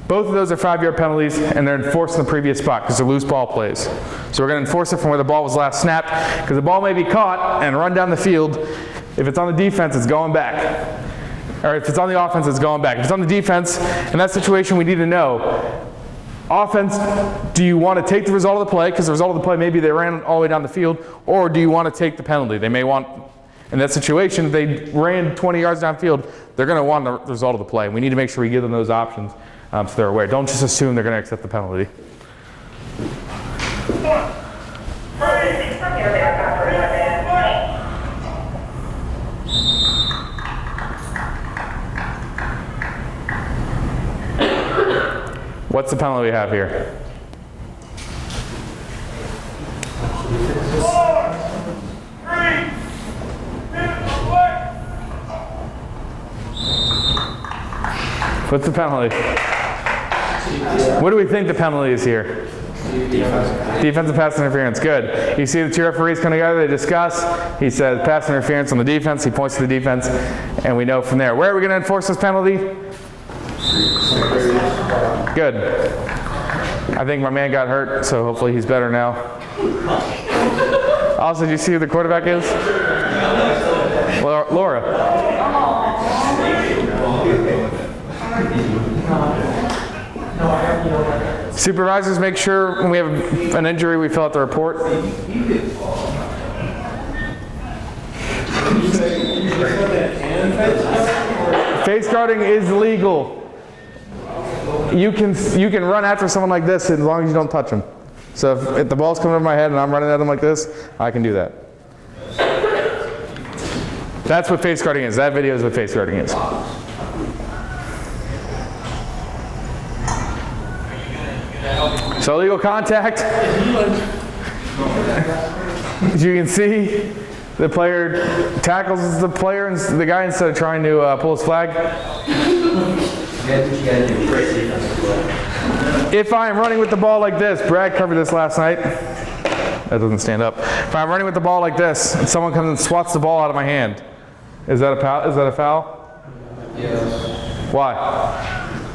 Both of those are 5-yard penalties, and they're enforced in the previous spot because they're loose ball plays. So we're going to enforce it from where the ball was last snapped, because the ball may be caught and run down the field. If it's on the defense, it's going back. Or if it's on the offense, it's going back. If it's on the defense, in that situation, we need to know, offense, do you want to take the result of the play, because the result of the play, maybe they ran all the way down the field, or do you want to take the penalty? They may want, in that situation, if they ran 20 yards downfield, they're going to want the result of the play. We need to make sure we give them those options so they're aware. Don't just assume they're going to accept the penalty. What's the penalty we have here? What's the penalty? What do we think the penalty is here? Defensive pass interference. Good. You see the two referees come together, they discuss. He says pass interference on the defense. He points to the defense, and we know from there. Where are we going to enforce this penalty? Good. I think my man got hurt, so hopefully he's better now. Also, did you see who the quarterback is? Laura. Supervisors, make sure when we have an injury, we fill out the report. Face guarding is legal. You can run after someone like this as long as you don't touch them. So if the ball's coming over my head and I'm running at them like this, I can do that. That's what face guarding is. That video is what face guarding is. So illegal contact. As you can see, the player tackles the player and the guy instead of trying to pull his flag. If I am running with the ball like this, Brad covered this last night. That doesn't stand up. If I'm running with the ball like this and someone comes and swats the ball out of my hand, is that a foul? Is that a foul? Yes. Why?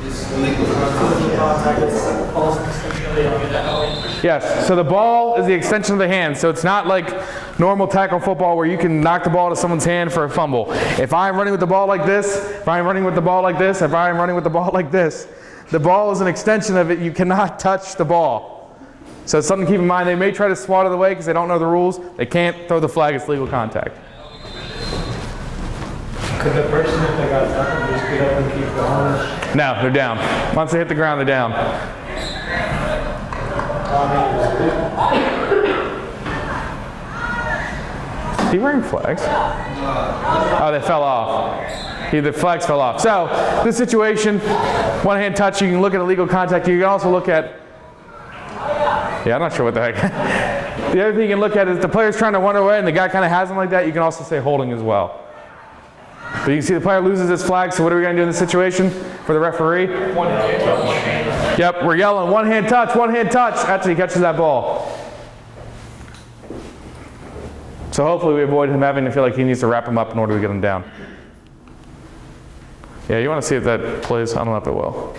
It's illegal contact. Yes, so the ball is the extension of the hand, so it's not like normal tackle football where you can knock the ball to someone's hand for a fumble. If I'm running with the ball like this, if I'm running with the ball like this, if I'm running with the ball like this, the ball is an extension of it. You cannot touch the ball. So it's something to keep in mind. They may try to swat it away because they don't know the rules. They can't throw the flag. It's legal contact. Could the person, if they got tackled, just get up and keep going? No, they're down. Once they hit the ground, they're down. Is he wearing flags? Oh, they fell off. The flags fell off. So, this situation, one hand touch, you can look at illegal contact. You can also look at, yeah, I'm not sure what the heck. The other thing you can look at is the player's trying to run away and the guy kind of has him like that. You can also say holding as well. But you can see the player loses his flag, so what are we going to do in this situation for the referee? One hand touch. Yep, we're yelling, one hand touch after he catches that ball. So hopefully we avoid him having to feel like he needs to wrap him up in order to get him down. Yeah, you want to see if that plays? I don't know if it will.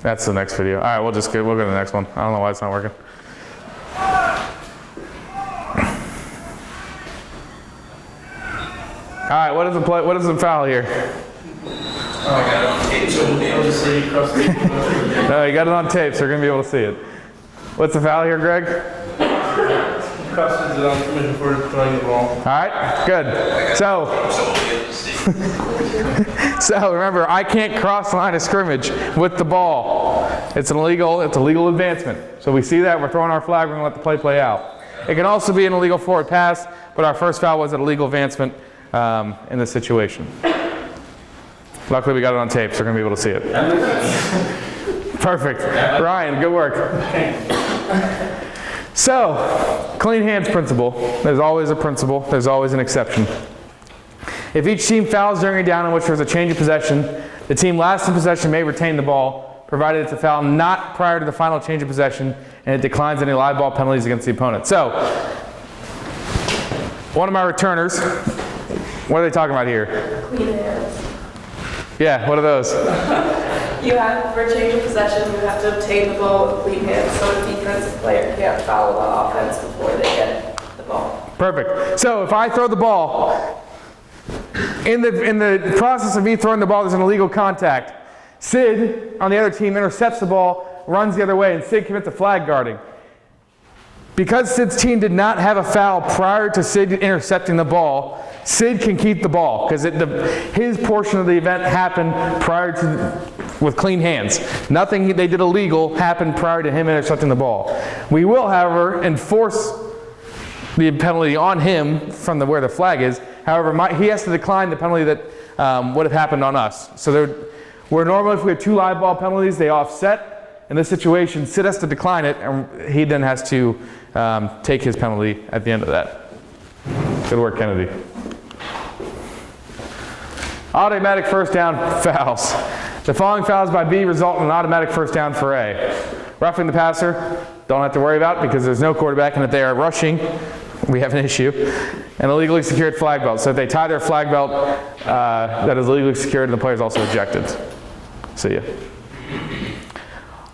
That's the next video. All right, we'll go to the next one. I don't know why it's not working. All right, what is the foul here? Oh, I got it on tape, so we'll be able to see. No, you got it on tape, so you're gonna be able to see it. What's the foul here, Greg? Crosses it on commission for throwing the ball. All right, good. So we'll be able to see. So remember, I can't cross the line of scrimmage with the ball. It's a legal advancement. So we see that, we're throwing our flag, we're gonna let the play out. It can also be an illegal forward pass, but our first foul was an illegal advancement in this situation. Luckily we got it on tape, so we're gonna be able to see it. Perfect. Ryan, good work. So, clean hands principle. There's always a principle, there's always an exception. If each team fouls during a down in which there's a change of possession, the team last in possession may retain the ball, provided it's a foul not prior to the final change of possession, and it declines any live ball penalties against the opponent. So, one of my returners, what are they talking about here? Clean hands. Yeah, what are those? You have, for change of possession, you have to obtain the ball with clean hands, so a defensive player can't foul the offense before they get the ball. Perfect. So if I throw the ball, in the process of me throwing the ball, there's an illegal contact. Sid, on the other team, intercepts the ball, runs the other way, and Sid commits a flag guarding. Because Sid's team did not have a foul prior to Sid intercepting the ball, Sid can keep the ball because his portion of the event happened with clean hands. Nothing they did illegal happened prior to him intercepting the ball. We will, however, enforce the penalty on him from where the flag is. However, he has to decline the penalty that would have happened on us. So where normally if we have 2 live ball penalties, they offset. In this situation, Sid has to decline it, and he then has to take his penalty at the end of that. Good work, Kennedy. Automatic first down fouls. The following fouls by B result in an automatic first down for A. Roughing the passer, don't have to worry about because there's no quarterback, and if they are rushing, we have an issue. An illegally secured flag belt. So if they tie their flag belt that is illegally secured, the player is also ejected. See ya.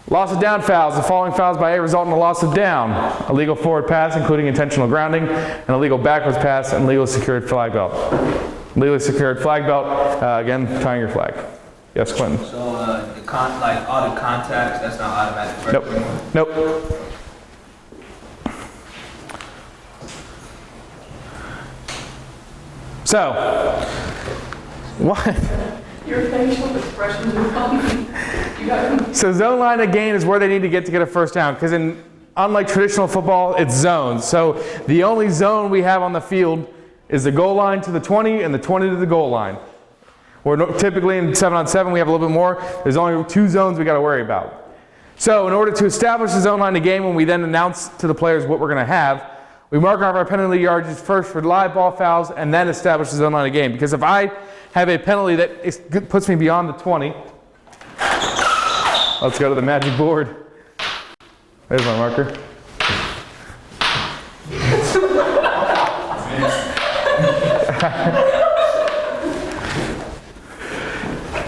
Loss of down fouls. The following fouls by A result in a loss of down. Illegal forward pass, including intentional grounding, an illegal backwards pass, and legally secured flag belt. Legally secured flag belt, again, tying your flag. Yes, Quentin? So like all the contacts, that's not automatic. Nope. Anymore? Nope. So, what? Your facial expressions are funny. You got So zone line of gain is where they need to get a first down, because unlike traditional football, it's zones. So the only zone we have on the field is the goal line to the 20 and the 20 to the goal line. Typically in 7-on-7 we have a little bit more. There's only 2 zones we got to worry about. So in order to establish the zone line of game, when we then announce to the players what we're going to have, we mark off our penalty yardages first for live ball fouls and then establish the zone line of game. Because if I have a penalty that puts me beyond the 20, let's go to the magic board. There's my marker.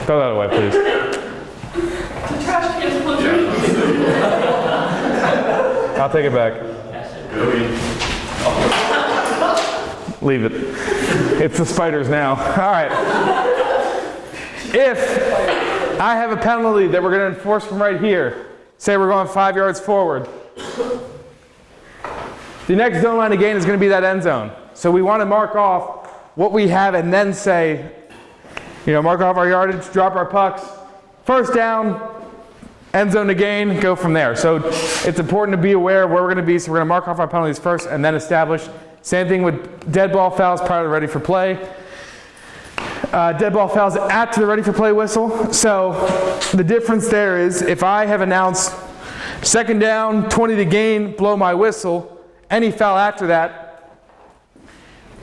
Throw that away, please. the trash can's full of I'll take it back. Leave it. It's the spiders now. All right. If I have a penalty that we're going to enforce from right here, say we're going 5 yards forward, the next zone line of gain is going to be that end zone. So we want to mark off what we have and then say, mark off our yardage, drop our pucks, first down, end zone to gain, go from there. So it's important to be aware of where we're going to be, so we're going to mark off our penalties first and then establish. Same thing with dead ball fouls prior to ready for play. Dead ball fouls after the ready for play whistle. So the difference there is if I have announced second down, 20 to gain, blow my whistle, any foul after that,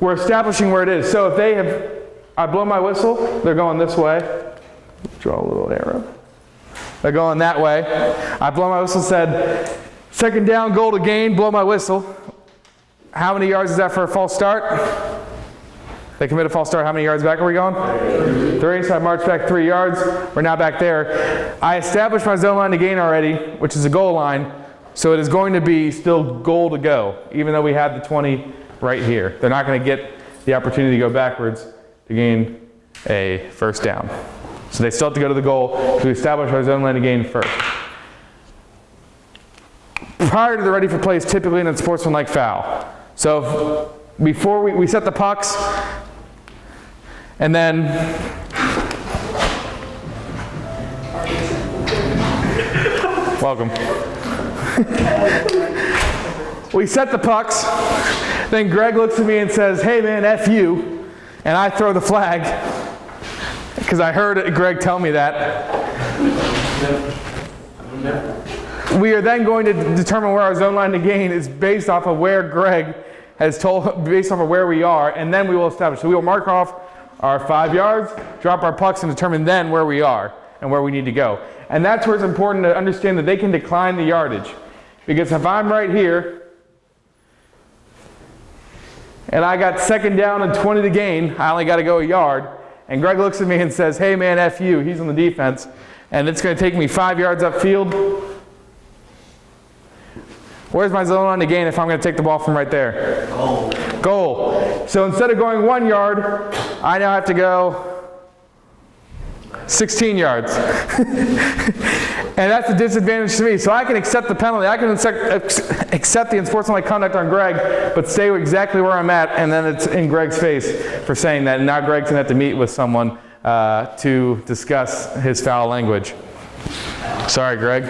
we're establishing where it is. So if I blow my whistle, they're going this way. Draw a little arrow. They're going that way. I blow my whistle, said second down, goal to gain, blow my whistle. How many yards is that for a false start? They commit a false start. How many yards back are we going? 3. So I march back 3 yards. We're now back there. I established my zone line to gain already, which is a goal line. So it is going to be still goal to go, even though we have the 20 right here. They're not going to get the opportunity to go backwards to gain a first down. So they still have to go to the goal to establish our zone line to gain first. Prior to the ready for play is typically an unsportsmanlike foul. So before we set the pucks, and then welcome. We set the pucks, then Greg looks at me and says, "Hey man, F you," and I throw the flag, because I heard Greg tell me that. We are then going to determine where our zone line to gain is based off of where Greg has told, based off of where we are, and then we will establish. So we will mark off our 5 yards, drop our pucks, and determine then where we are and where we need to go. And that's where it's important to understand that they can decline the yardage. Because if I'm right here, and I got second down and 20 to gain, I only got to go a yard, and Greg looks at me and says, "Hey man, F you," he's on the defense, and it's going to take me 5 yards upfield. Where's my zone line to gain if I'm going to take the ball from right there? Goal. Goal. So instead of going 1 yard, I now have to go 16 yards. And that's a disadvantage to me. So I can accept the penalty. I can accept the unsportsmanlike conduct on Greg, but stay exactly where I'm at, and then it's in Greg's face for saying that. And now Greg's going to have to meet with someone to discuss his foul language. Sorry, Greg.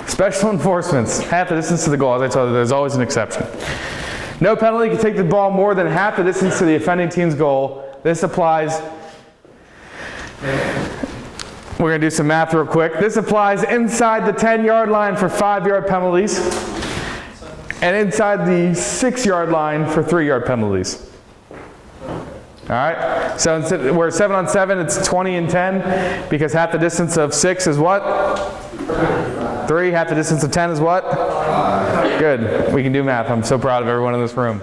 Special enforcements, half the distance to the goal. As I told you, there's always an exception. No penalty can take the ball more than half the distance to the offending team's goal. This applies, we're going to do some math real quick. This applies inside the 10-yard line for 5-yard penalties and inside the 6-yard line for 3-yard penalties. All right, so instead, we're 7 on 7, it's 20 and 10, because half the distance of 6 is what? 3, half the distance of 10 is what? 5. Good, we can do math. I'm so proud of everyone in this room.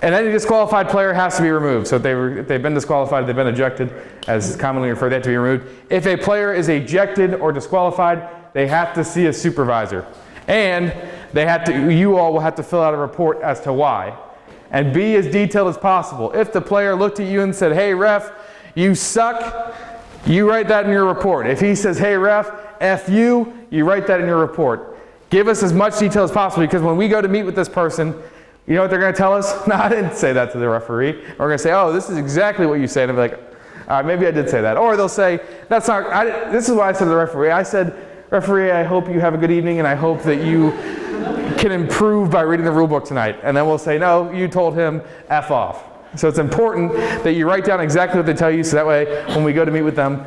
And any disqualified player has to be removed. So if they've been disqualified, they've been ejected, as commonly referred, they have to be removed. If a player is ejected or disqualified, they have to see a supervisor. And they have to, you all will have to fill out a report as to why. And be as detailed as possible. If the player looked at you and said, "Hey ref, you suck," you write that in your report. If he says, "Hey ref, F you," you write that in your report. Give us as much detail as possible, because when we go to meet with this person, you know what they're going to tell us? "No, I didn't say that to the referee." We're going to say, "Oh, this is exactly what you said." And I'll be like, "All right, maybe I did say that." Or they'll say, "That's not, this is what I said to the referee. I said, 'Referee, I hope you have a good evening, and I hope that you can improve by reading the rule book tonight.'" And then we'll say, "No, you told him F off." So it's important that you write down exactly what they tell you, so that way when we go to meet with them,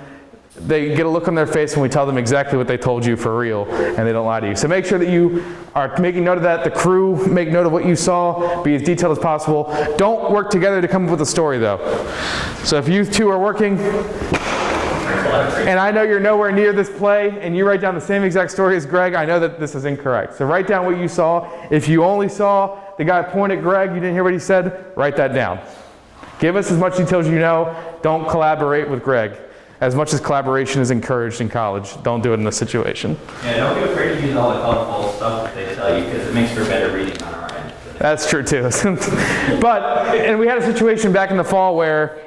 they get a look on their face when we tell them exactly what they told you for real, and they don't lie to you. So make sure that you are making note of that. The crew, make note of what you saw. Be as detailed as possible. Don't work together to come up with a story, though. So if you two are working, and I know you're nowhere near this play, and you write down the same exact story as Greg, I know that this is incorrect. So write down what you saw. If you only saw the guy point at Greg, you didn't hear what he said, write that down. Give us as much detail as you know. Don't collaborate with Greg. As much as collaboration is encouraged in college, don't do it in this situation. Yeah, don't be afraid to use all the colorful stuff that they tell you, because it makes for better reading on our end. That's true too. And we had a situation back in the fall where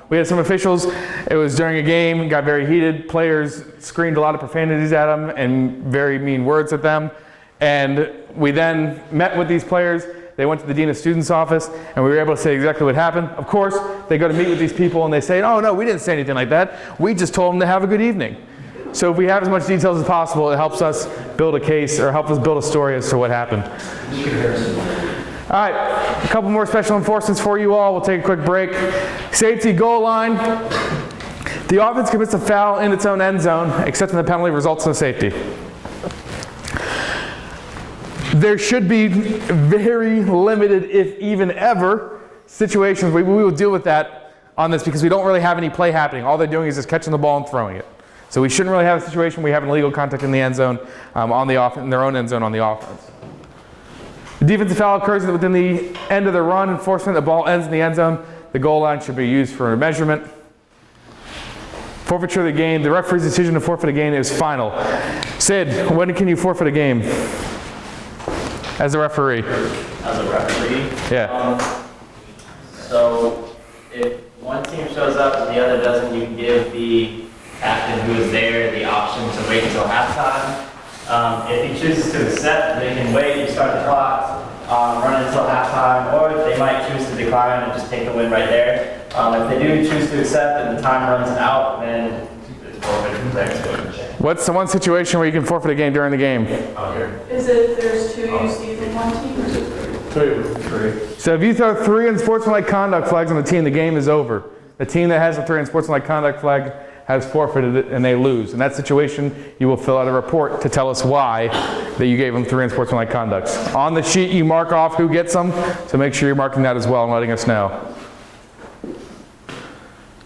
we had some officials, it was during a game, got very heated, players screamed a lot of profanities at them and very mean words at them. And we then met with these players. They went to the Dean of Students' office, and we were able to say exactly what happened. Of course, they go to meet with these people, and they say, "Oh, no, we didn't say anything like that. We just told them to have a good evening." So if we have as much details as possible, it helps us build a case, or helps us build a story as to what happened. All right, a couple more special enforcements for you all. We'll take a quick break. Safety goal line. The offense commits a foul in its own end zone, accepting the penalty results in a safety. There should be very limited, if even ever, situations, we will deal with that on this because we don't really have any play happening. All they're doing is just catching the ball and throwing it. So we shouldn't really have a situation where we have an illegal contact in the end zone, in their own end zone on the offense. The defensive foul occurs within the end of the run enforcement. The ball ends in the end zone. The goal line should be used for a measurement. Forfeiture of the game. The referee's decision to forfeit a game is final. Sid, when can you forfeit a game as a referee? As a referee? Yeah. So if one team shows up and the other doesn't, you can give the captain who is there the option to wait until halftime. If he chooses to accept, they can wait and start the clock, run until halftime, or they might choose to decline and just take the win right there. If they do choose to accept and the time runs out, then it's forfeited from there. What's the one situation where you can forfeit a game during the game? Is it there's 2 UCs in one team or is it 3? 3. So if you throw 3 unsportsmanlike conduct flags on the team, the game is over. The team that has the 3 unsportsmanlike conduct flag has forfeited it and they lose. In that situation, you will fill out a report to tell us why that you gave them 3 unsportsmanlike conducts. On the sheet, you mark off who gets them, so make sure you're marking that as well and letting us know.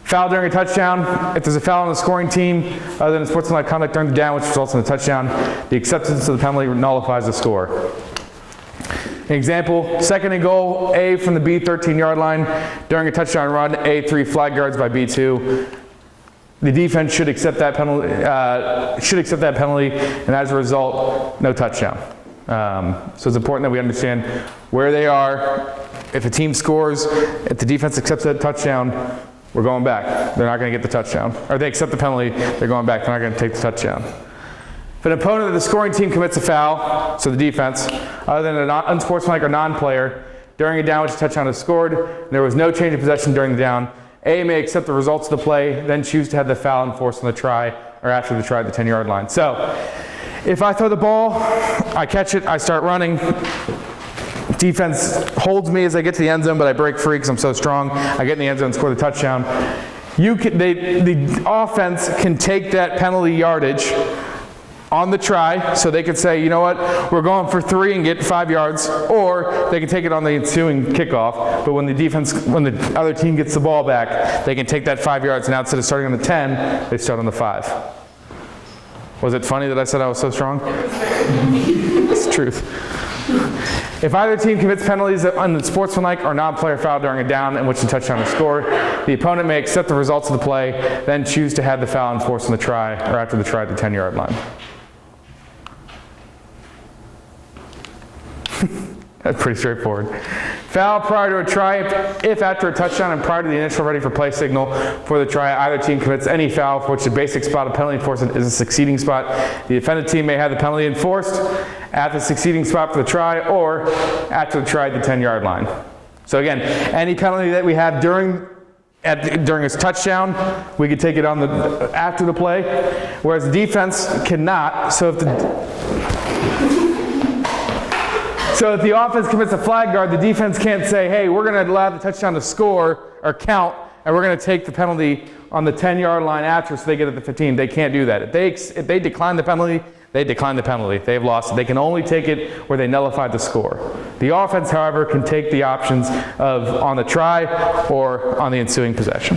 Foul during a touchdown. If there's a foul on the scoring team other than unsportsmanlike conduct during the down, which results in a touchdown, the acceptance of the penalty nullifies the score. An example, 2nd and goal, A from the B 13-yard line. During a touchdown run, A 3 flag guards by B 2. The defense should accept that penalty, and as a result, no touchdown. So it's important that we understand where they are. If a team scores, if the defense accepts that touchdown, we're going back. They're not going to get the touchdown. Or they accept the penalty, they're going back. They're not going to take the touchdown. If an opponent of the scoring team commits a foul, so the defense, other than an unsportsmanlike or non-player, during a down which a touchdown is scored, and there was no change of possession during the down, A may accept the results of the play, then choose to have the foul enforced on the try, or after the try at the 10-yard line. So, if I throw the ball, I catch it, I start running, defense holds me as I get to the end zone, but I break free because I'm so strong. I get in the end zone and score the touchdown. The offense can take that penalty yardage on the try, so they could say, you know what, we're going for 3 and get 5 yards, or they can take it on the ensuing kickoff. But when the other team gets the ball back, they can take that 5 yards, and now instead of starting on the 10, they start on the 5. Was it funny that I said I was so strong? It's the truth. If either team commits penalties on the sportsmanlike or non-player foul during a down in which the touchdown is scored, the opponent may accept the results of the play, then choose to have the foul enforced on the try or after the try at the 10-yard line. That's pretty straightforward. Foul prior to a try if after a touchdown and prior to the initial ready for play signal for the try, either team commits any foul for which the basic spot of penalty enforcement is a succeeding spot. The offended team may have the penalty enforced at the succeeding spot for the try or after the try at the 10-yard line. So again, any penalty that we have during its touchdown, we could take it on after the play, whereas the defense cannot. So if the offense commits a flag guard, the defense can't say, hey, we're going to allow the touchdown to score or count, and we're going to take the penalty on the 10-yard line after so they get at the 15. They can't do that. If they decline the penalty, they decline the penalty. They've lost it. They can only take it where they nullified the score. The offense, however, can take the options of on the try or on the ensuing possession.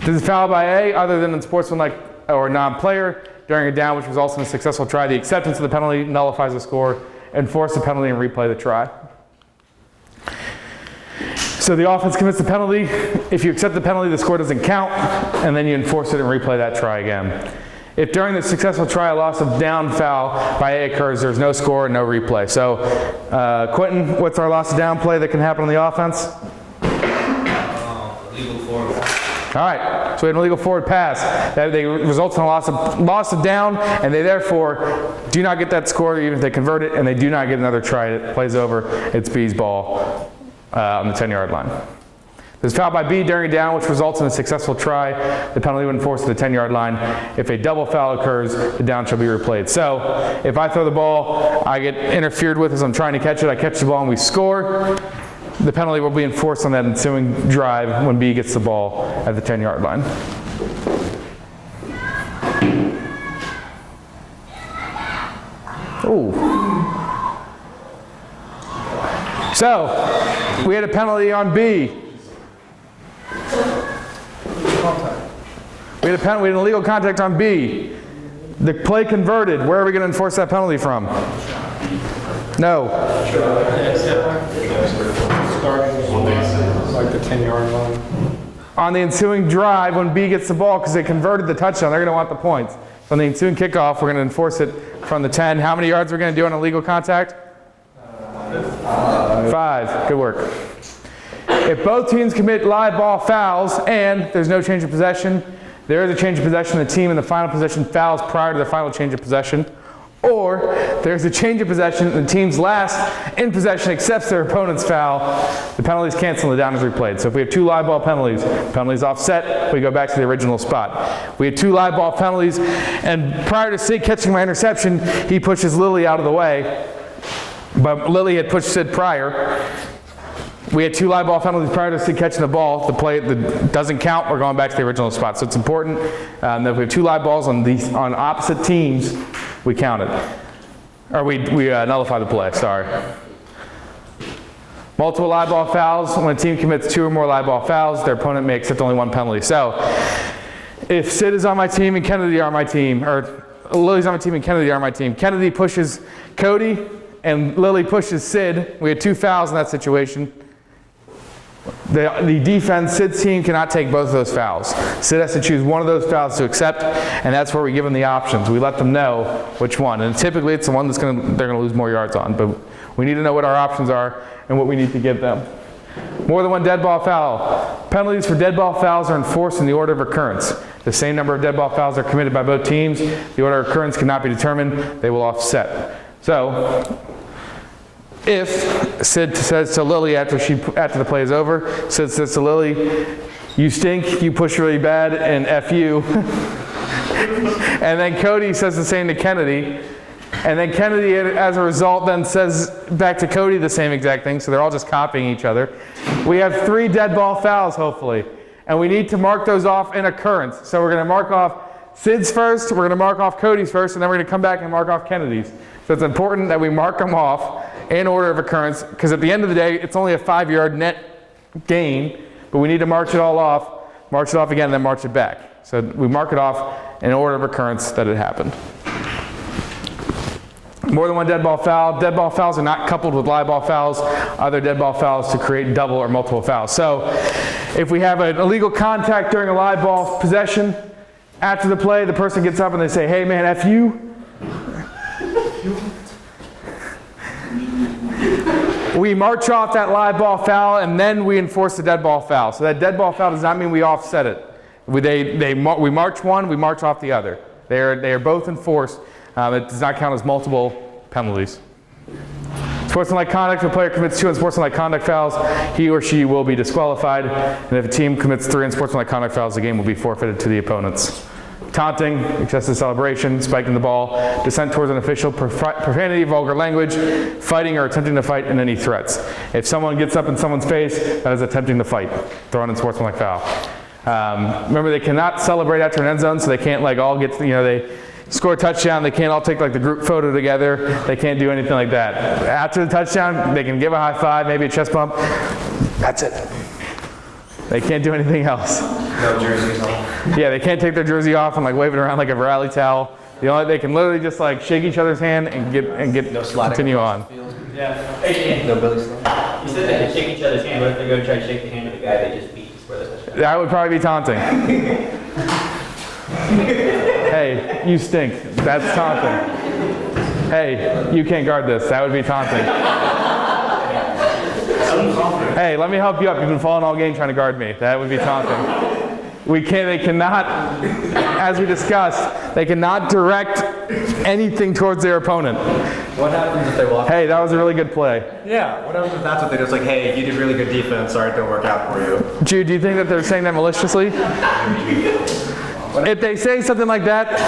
This is foul by A, other than in sportsmanlike or non-player, during a down which results in a successful try. The acceptance of the penalty nullifies the score, enforce the penalty, and replay the try. So the offense commits the penalty. If you accept the penalty, the score doesn't count, and then you enforce it and replay that try again. If during the successful try a loss of down foul by A occurs, there's no score and no replay. So, Quentin, what's our loss of down play that can happen on the offense? Illegal forward. All right, so we had an illegal forward pass. That they results in a loss of down, and they therefore do not get that score even if they convert it, and they do not get another try. It plays over. It's B's ball on the 10-yard line. There's foul by B during a down, which results in a successful try. The penalty when enforced at the 10-yard line. If a double foul occurs, the down shall be replayed. So, if I throw the ball, I get interfered with as I'm trying to catch it. I catch the ball and we score. The penalty will be enforced on that ensuing drive when B gets the ball at the 10-yard line. Ooh. So, we had a penalty on B. We had an illegal contact on B. The play converted. Where are we going to enforce that penalty from? No. Like the 10-yard line. On the ensuing drive, when B gets the ball, because they converted the touchdown, they're going to want the points. So on the ensuing kickoff, we're going to enforce it from the 10. How many yards are we going to do on illegal contact? 5. Good work. If both teams commit live ball fouls and there's no change of possession, there is a change of possession. The team in the final possession fouls prior to the final change of possession. Or there's a change of possession and the team's last in possession accepts their opponent's foul. The penalties cancel and the down is replayed. So if we have 2 live ball penalties offset, we go back to the original spot. We had 2 live ball penalties, and prior to Sid catching my interception, he pushes Lily out of the way. But Lily had pushed Sid prior. We had 2 live ball penalties prior to Sid catching the ball. The play that doesn't count, we're going back to the original spot. So it's important that if we have 2 live balls on opposite teams, we count it. Or we nullify the play, sorry. Multiple live ball fouls. When a team commits 2 or more live ball fouls, their opponent may accept only 1 penalty. So if Sid is on my team and Kennedy are my team, or Lily's on my team and Kennedy are my team, Kennedy pushes Cody and Lily pushes Sid. We had 2 fouls in that situation. The defense, Sid's team cannot take both of those fouls. Sid has to choose one of those fouls to accept, and that's where we give them the options. We let them know which one, and typically it's the one they're going to lose more yards on, but we need to know what our options are and what we need to give them. More than 1 dead ball foul. Penalties for dead ball fouls are enforced in the order of occurrence. The same number of dead ball fouls are committed by both teams. The order of occurrence cannot be determined. They will offset. So, if Sid says to Lily after the play is over, Sid says to Lily, "You stink, you push really bad, and F you." And then Cody says the same to Kennedy. And then Kennedy, as a result, then says back to Cody the same exact thing, so they're all just copying each other. We have 3 dead ball fouls, hopefully. And we need to mark those off in occurrence. So we're going to mark off Sid's first, we're going to mark off Cody's first, and then we're going to come back and mark off Kennedy's. So it's important that we mark them off in order of occurrence, because at the end of the day, it's only a 5-yard net gain, but we need to march it off again, and then march it back. So we mark it off in order of occurrence that it happened. More than 1 dead ball foul. Dead ball fouls are not coupled with live ball fouls, other dead ball fouls to create double or multiple fouls. So if we have an illegal contact during a live ball possession, after the play, the person gets up and they say, "Hey man, F you." We march off that live ball foul and then we enforce the dead ball foul. So that dead ball foul does not mean we offset it. We march one, we march off the other. They are both enforced. It does not count as multiple penalties. Sportsmanlike conduct, if a player commits 2 unsportsmanlike conduct fouls, he or she will be disqualified. And if a team commits 3 unsportsmanlike conduct fouls, the game will be forfeited to the opponents. Taunting, excessive celebration, spiking the ball, dissent towards an official, profanity, vulgar language, fighting or attempting to fight, and any threats. If someone gets up in someone's face, that is attempting to fight. Thrown in sportsmanlike foul. Remember, they cannot celebrate after an end zone, so they can't all get, they score a touchdown, they can't all take the group photo together. They can't do anything like that. After the touchdown, they can give a high five, maybe a chest bump. That's it. They can't do anything else. No jerseys on. Yeah, they can't take their jersey off and wave it around like a rally towel. They can literally just shake each other's hand and continue on. Yeah. Hey, No Billy Slide. you said they could shake each other's hand. What if they go try to shake the hand of the guy they just beat to score the touchdown? That would probably be taunting. Hey, you stink. That's taunting. Hey, you can't guard this. That would be taunting. Hey, let me help you up. You've been falling all game trying to guard me. That would be taunting. They cannot, as we discussed, they cannot direct anything towards their opponent. What happens if they walk? Hey, that was a really good play. Yeah, what happens if that's what they do? It's like, hey, you did really good defense. Sorry, it didn't work out for you. Jude, do you think that they're saying that maliciously? If they say something like that,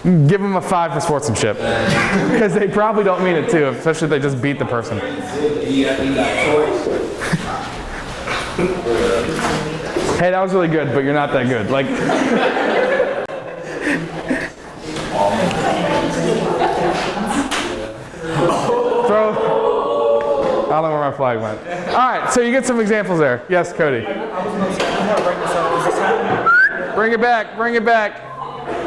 give them a 5 for sportsmanship. Because they probably don't mean it too, especially if they just beat the person. Hey, that was really good, but you're not that good. Throw. I don't know where my our flag went. All right, so you get some examples there. Yes, Cody. I was going to say, I want to bring this up. Is this happening? Bring it back, bring it back.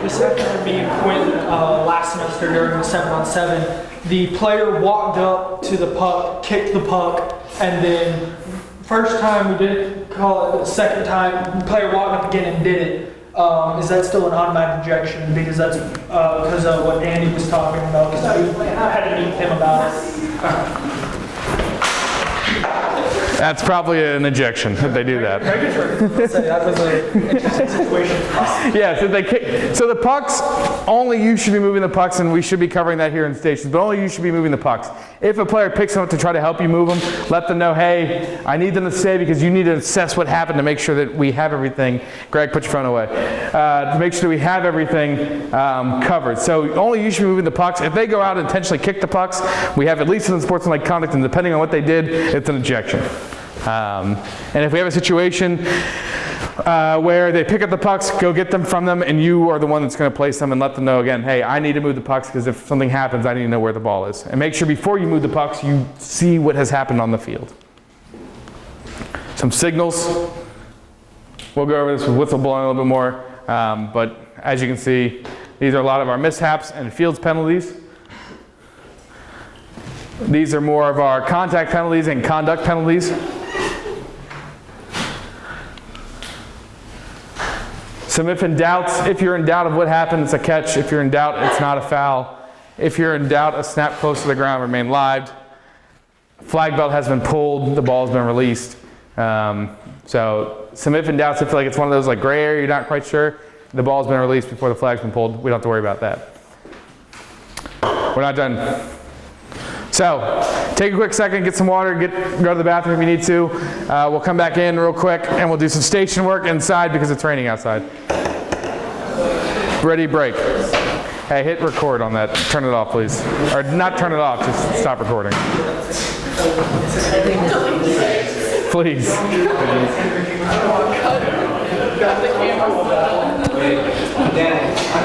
This happened to me in Quinton last semester during the 7-on-7. The player walked up to the puck, kicked the puck, and then first time we didn't call it, the second time the player walked up again and did it. Is that still an automatic ejection? Because that's because of what Andy was talking about. Because I had to meet with him about it. That's probably an ejection if they do that. That was an interesting situation. Yeah, so they kick. So the pucks, only you should be moving the pucks, and we should be covering that here in stations, but only you should be moving the pucks. If a player picks them up to try to help you move them, let them know, hey, I need them to stay because you need to assess what happened to make sure that we have everything. Greg, put your phone away. To make sure that we have everything covered. So only you should be moving the pucks. If they go out and intentionally kick the pucks, we have at least in the sportsmanlike conduct, and depending on what they did, it's an ejection. And if we have a situation where they pick up the pucks, go get them from them, and you are the one that's going to place them and let them know again, hey, I need to move the pucks because if something happens, I need to know where the ball is. And make sure before you move the pucks, you see what has happened on the field. Some signals. We'll go over this with whistle blowing a little bit more, but as you can see, these are a lot of our mishaps and fields penalties. These are more of our contact penalties and conduct penalties. Some if you're in doubt of what happened, it's a catch. If you're in doubt, it's not a foul. If you're in doubt, a snap close to the ground, remain live. Flag belt has been pulled, the ball has been released. So some if in doubts, I feel like it's one of those like gray area, you're not quite sure. The ball's been released before the flag's been pulled. We don't have to worry about that. We're not done. So, take a quick second, get some water, go to the bathroom if you need to. We'll come back in real quick and we'll do some station work inside because it's raining outside. Ready, break. Hey, hit record on that. Turn it off, please. Or not turn it off, just stop recording. Please. Got the camera.